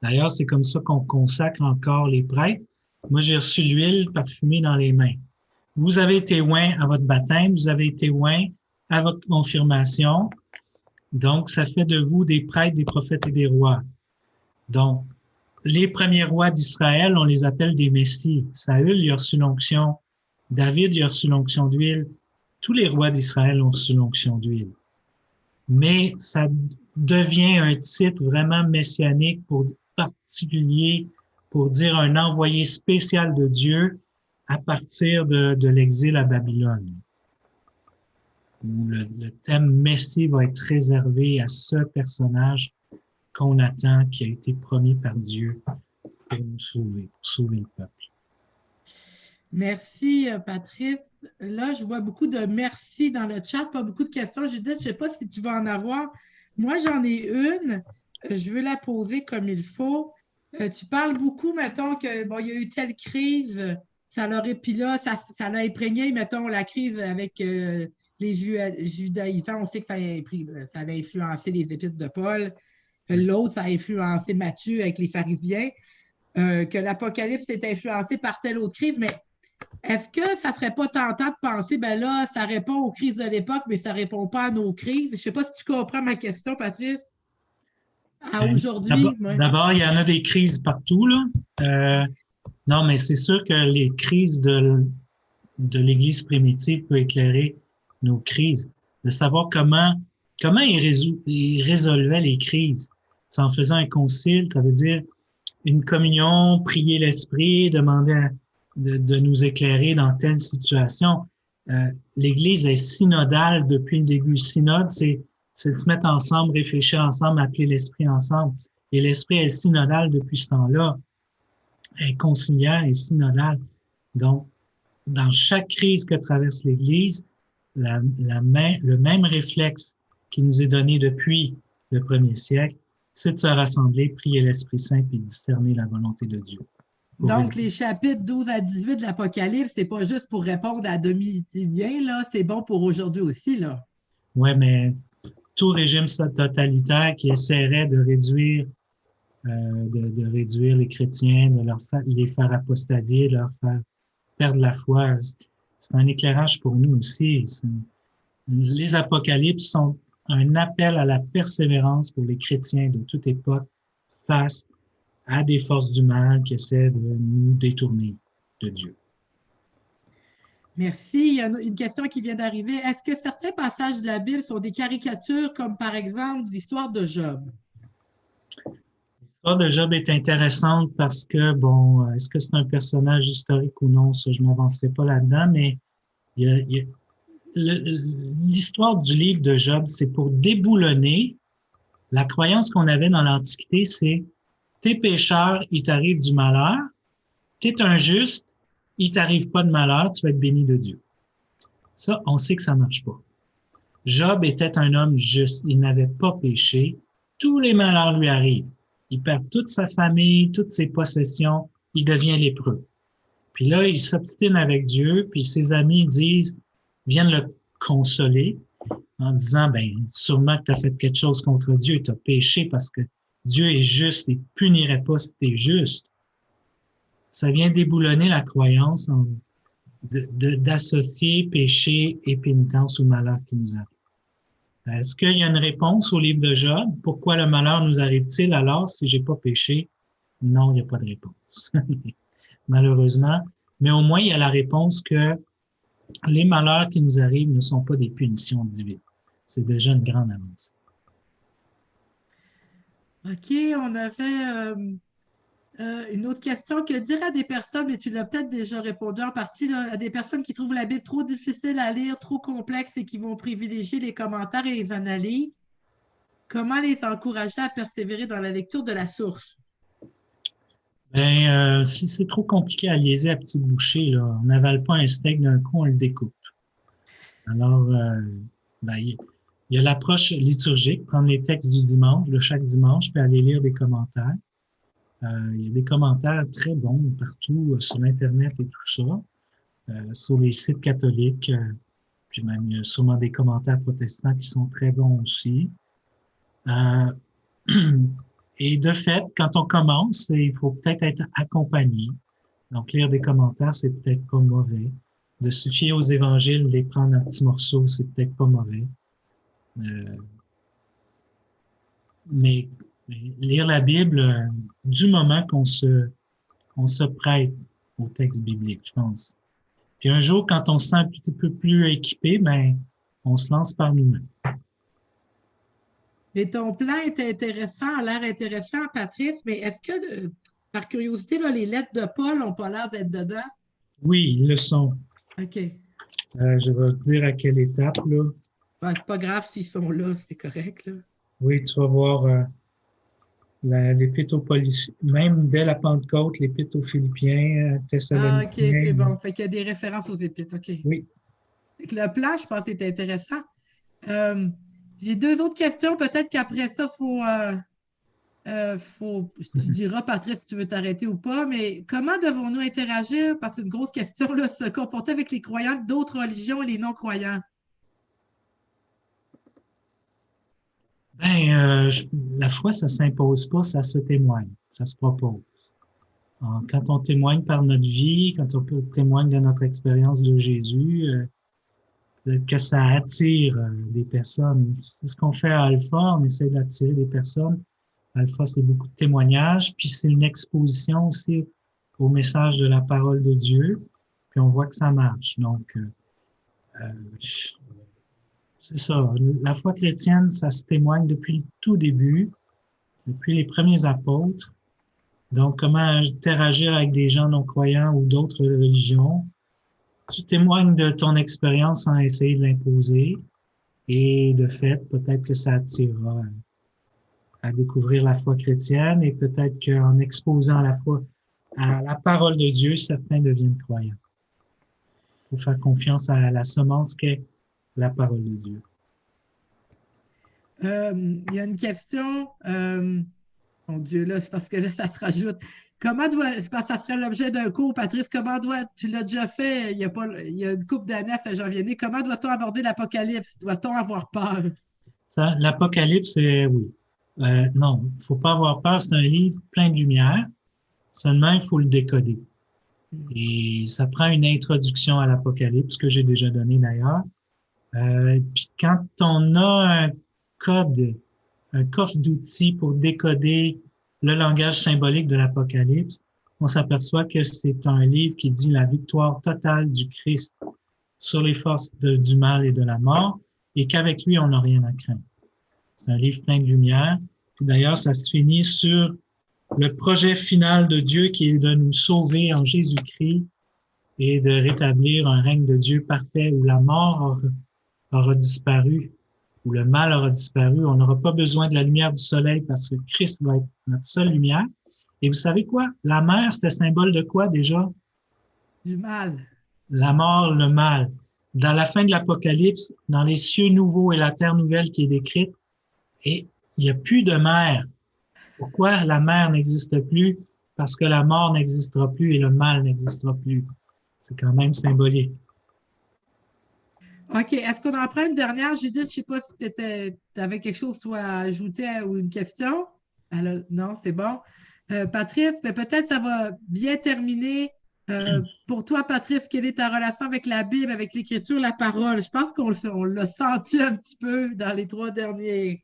D'ailleurs, c'est comme ça qu'on consacre encore les prêtres. Moi, j'ai reçu l'huile parfumée dans les mains. Vous avez été oint à votre baptême, vous avez été oint à votre confirmation. Donc, ça fait de vous des prêtres, des prophètes et des rois. Donc, les premiers rois d'Israël, on les appelle des messies. Saül, il a reçu l'onction. David, il a reçu l'onction d'huile. Tous les rois d'Israël ont reçu l'onction d'huile. Mais ça devient un titre vraiment messianique particulier pour dire un envoyé spécial de Dieu à partir de l'exil à Babylone. Où le thème Messie va être réservé à ce personnage qu'on attend, qui a été promis par Dieu pour nous sauver, pour sauver le peuple. Merci, Patrice. Là, je vois beaucoup de merci dans le chat, pas beaucoup de questions. Judith, je ne sais pas si tu vas en avoir. Moi, j'en ai une. Je veux la poser comme il faut. Tu parles beaucoup, mettons, que bon, il y a eu telle crise, ça l'aurait, puis là, ça l'a imprégné, mettons, la crise avec les judaïsants. On sait que ça a influencé les épîtres de Paul. L'autre, ça a influencé Matthieu avec les pharisiens. Que l'Apocalypse est influencé par telle autre crise, mais est-ce que ça ne serait pas tentant de penser, ben là, ça répond aux crises de l'époque, mais ça ne répond pas à nos crises? Je ne sais pas si tu comprends ma question, Patrice. À aujourd'hui. D'abord, il y en a des crises partout, là. Non, mais c'est sûr que les crises de l'Église primitive peuvent éclairer nos crises. De savoir comment ils résolvaient les crises. C'est en faisant un concile, ça veut dire une communion, prier l'Esprit, demander de nous éclairer dans telle situation. L'Église est synodale depuis le début. Synode, c'est de se mettre ensemble, réfléchir ensemble, appeler l'Esprit ensemble. Et l'Esprit est synodal depuis ce temps-là. Elle est conciliaire et synodale. Donc, dans chaque crise que traverse l'Église, le même réflexe qui nous est donné depuis le 1er siècle, c'est de se rassembler, prier l'Esprit Saint et discerner la volonté de Dieu. Donc, les chapitres 12 à 18 de l'Apocalypse, c'est pas juste pour répondre à Domitien, là, c'est bon pour aujourd'hui aussi, là. Oui, mais tout régime totalitaire qui essaierait de réduire les chrétiens, de les faire apostasier, de leur faire perdre la foi. C'est un éclairage pour nous aussi. Les apocalypses sont un appel à la persévérance pour les chrétiens de toute époque face à des forces du mal qui essaient de nous détourner de Dieu. Merci. Il y a une question qui vient d'arriver. Est-ce que certains passages de la Bible sont des caricatures, comme par exemple l'histoire de Job? L'histoire de Job est intéressante parce que, bon, est-ce que c'est un personnage historique ou non? Ça, je ne m'avancerai pas là-dedans, mais l'histoire du livre de Job, c'est pour déboulonner la croyance qu'on avait dans l'Antiquité, c'est t'es pécheur, il t'arrive du malheur, t'es un juste, il t'arrive pas de malheur, tu vas être béni de Dieu. Ça, on sait que ça marche pas. Job était un homme juste, il n'avait pas péché, tous les malheurs lui arrivent. Il perd toute sa famille, toutes ses possessions, il devient lépreux. Puis là, il s'obstine avec Dieu, puis ses amis viennent le consoler en disant, ben, sûrement que tu as fait quelque chose contre Dieu, tu as péché parce que Dieu est juste, il ne punirait pas si tu es juste. Ça vient déboulonner la croyance d'associer péché et pénitence au malheur qui nous arrive. Est-ce qu'il y a une réponse au livre de Job? Pourquoi le malheur nous arrive-t-il alors si j'ai pas péché? Non, il n'y a pas de réponse. Malheureusement. Mais au moins, il y a la réponse que les malheurs qui nous arrivent ne sont pas des punitions divines. C'est déjà une grande avancée. OK, on avait une autre question. Que dire à des personnes, mais tu l'as peut-être déjà répondu en partie, là, à des personnes qui trouvent la Bible trop difficile à lire, trop complexe et qui vont privilégier les commentaires et les analyses? Comment les encourager à persévérer dans la lecture de la source? Ben, si c'est trop compliqué à liaiser à petite bouchée, là, on n'avale pas un steak d'un coup, on le découpe. Alors, ben, il y a l'approche liturgique, prendre les textes du dimanche, de chaque dimanche, puis aller lire des commentaires. Il y a des commentaires très bons partout sur l'Internet et tout ça, sur les sites catholiques, puis même il y a sûrement des commentaires protestants qui sont très bons aussi. Et de fait, quand on commence, il faut peut-être être accompagné. Donc, lire des commentaires, c'est peut-être pas mauvais. De se fier aux évangiles, les prendre en petits morceaux, c'est peut-être pas mauvais. Mais lire la Bible du moment qu'on se prête au texte biblique, je pense. Puis un jour, quand on se sent un petit peu plus équipé, ben, on se lance par nous-mêmes. Mais ton plan est intéressant, a l'air intéressant, Patrice, mais est-ce que, par curiosité, là, les lettres de Paul n'ont pas l'air d'être dedans? Oui, ils le sont. OK. Je vais te dire à quelle étape, là. Ben, c'est pas grave s'ils sont là, c'est correct, là. Oui, tu vas voir l'épître aux Policiens, même dès la Pentecôte, l'épître aux Philippiens, Thessaloniciens. Ah, OK, c'est bon. Fait qu'il y a des références aux épîtres, OK. Oui. Fait que le plan, je pense, est intéressant. J'ai deux autres questions. Peut-être qu'après ça, tu diras, Patrice, si tu veux t'arrêter ou pas, mais comment devons-nous interagir, parce que c'est une grosse question, là, se comporter avec les croyants d'autres religions et les non-croyants? Ben, la foi, ça ne s'impose pas, ça se témoigne, ça se propose. Alors, quand on témoigne par notre vie, quand on témoigne de notre expérience de Jésus, peut-être que ça attire des personnes. C'est ce qu'on fait à Alpha, on essaie d'attirer des personnes. Alpha, c'est beaucoup de témoignages, puis c'est une exposition aussi au message de la parole de Dieu, puis on voit que ça marche. Donc, c'est ça. La foi chrétienne, ça se témoigne depuis le tout début, depuis les premiers apôtres. Donc, comment interagir avec des gens non-croyants ou d'autres religions? Tu témoignes de ton expérience sans essayer de l'imposer. Et de fait, peut-être que ça attirera à découvrir la foi chrétienne et peut-être qu'en exposant la foi à la parole de Dieu, certains deviennent croyants. Il faut faire confiance à la semence qu'est la parole de Dieu. Il y a une question. Mon Dieu, là, c'est parce que là, ça se rajoute. C'est parce que ça serait l'objet d'un cours, Patrice. Tu l'as déjà fait il y a une couple d'années à Saint-Jean-Vianney, comment doit-on aborder l'Apocalypse? Doit-on avoir peur? L'Apocalypse, oui. Non, il ne faut pas avoir peur, c'est un livre plein de lumière. Seulement, il faut le décoder. Et ça prend une introduction à l'Apocalypse que j'ai déjà donnée d'ailleurs. Puis quand on a un code, un coffre d'outils pour décoder le langage symbolique de l'Apocalypse, on s'aperçoit que c'est un livre qui dit la victoire totale du Christ sur les forces du mal et de la mort, et qu'avec lui, on n'a rien à craindre. C'est un livre plein de lumière. Puis d'ailleurs, ça se finit sur le projet final de Dieu qui est de nous sauver en Jésus-Christ et de rétablir un règne de Dieu parfait où la mort aura disparu, où le mal aura disparu. On n'aura pas besoin de la lumière du soleil parce que Christ va être notre seule lumière. Et vous savez quoi? La mer, c'était symbole de quoi déjà? Du mal. La mort, le mal. Dans la fin de l'Apocalypse, dans les cieux nouveaux et la terre nouvelle qui est décrite, et il n'y a plus de mer. Pourquoi la mer n'existe plus? Parce que la mort n'existera plus et le mal n'existera plus. C'est quand même symbolique. OK. Est-ce qu'on en prend une dernière? Judith, je ne sais pas si tu avais quelque chose toi, à ajouter ou une question. Alors, non, c'est bon. Patrice, mais peut-être ça va bien terminer. Pour toi, Patrice, quelle est ta relation avec la Bible, avec l'Écriture, la parole? Je pense qu'on l'a senti un petit peu dans les 3 derniers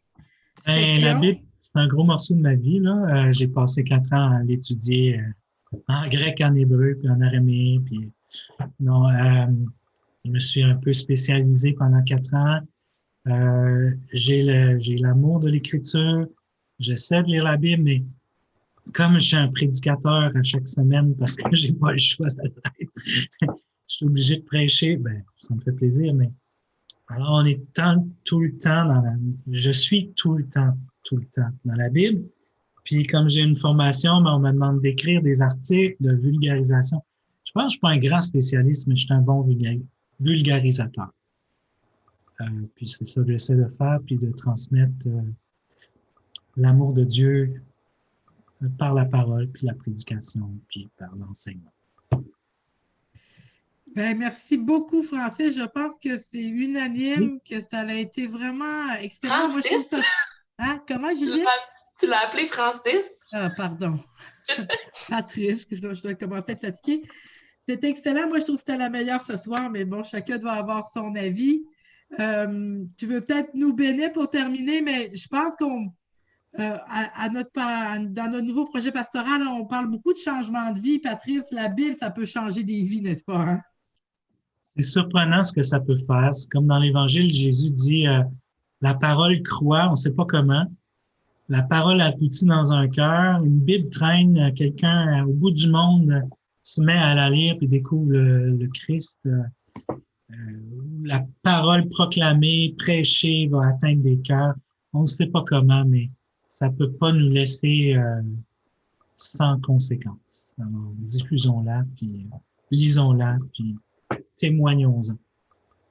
sessions. La Bible, c'est un gros morceau de ma vie, là. J'ai passé 4 ans à l'étudier en grec, en hébreu, puis en araméen. Puis, non, je me suis un peu spécialisé pendant 4 ans. J'ai l'amour de l'Écriture. J'essaie de lire la Bible, mais comme je suis un prédicateur à chaque semaine parce que j'ai pas le choix de l'être, je suis obligé de prêcher, ben, ça me fait plaisir, mais alors on est tout le temps je suis tout le temps dans la Bible. Puis comme j'ai une formation, ben, on me demande d'écrire des articles de vulgarisation. Je pense que je suis pas un grand spécialiste, mais je suis un bon vulgarisateur. Puis c'est ça que j'essaie de faire, puis de transmettre l'amour de Dieu par la parole, puis la prédication, puis par l'enseignement. Ben, merci beaucoup, Francis. Je pense que c'est unanime, que ça a été vraiment excellent. Moi, je trouve ça... Hein? Comment, Julie? Tu l'as appelé Francis? Ah, pardon. Patrice, je dois commencer à être fatiguée. C'était excellent. Moi, je trouve que c'était la meilleure ce soir, mais bon, chacun doit avoir son avis. Tu veux peut-être nous bénir pour terminer, mais je pense qu'on dans notre nouveau projet pastoral, on parle beaucoup de changement de vie. Patrice, la Bible, ça peut changer des vies, n'est-ce pas? Hein? C'est surprenant ce que ça peut faire. C'est comme dans l'Évangile, Jésus dit la parole croît, on ne sait pas comment. La parole aboutit dans un cœur. Une Bible traîne, quelqu'un au bout du monde se met à la lire et découvre le Christ. La parole proclamée, prêchée va atteindre des cœurs. On ne sait pas comment, mais ça ne peut pas nous laisser sans conséquence. Alors, diffusons-la, puis lisons-la, puis témoignons-en.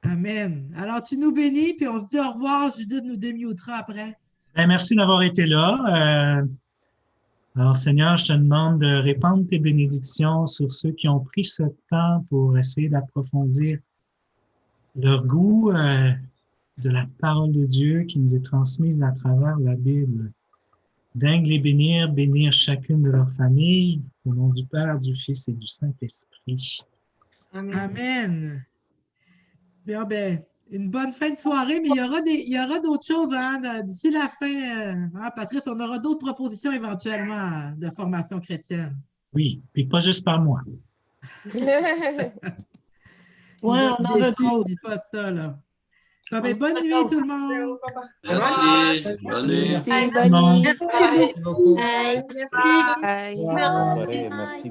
Amen. Alors, tu nous bénis, puis on se dit au revoir. Judith nous démutera après. Bien, merci d'avoir été là. Alors, Seigneur, je te demande de répandre tes bénédictions sur ceux qui ont pris ce temps pour essayer d'approfondir leur goût de la parole de Dieu qui nous est transmise à travers la Bible. Dingue les bénir chacune de leurs familles, au nom du Père, du Fils et du Saint-Esprit. Amen. Amen. Bien, ben, une bonne fin de soirée, mais il y aura d'autres choses hein, d'ici la fin. Patrice, on aura d'autres propositions éventuellement de formation chrétienne. Oui, puis pas juste par moi. Oui, on en veut trop. Dis pas ça, là. Ah, ben, bonne nuit, tout le monde. Merci. Bonne nuit. Merci, Bonne nuit. bonne nuit. Bye. Bye. Merci. Bye. Merci.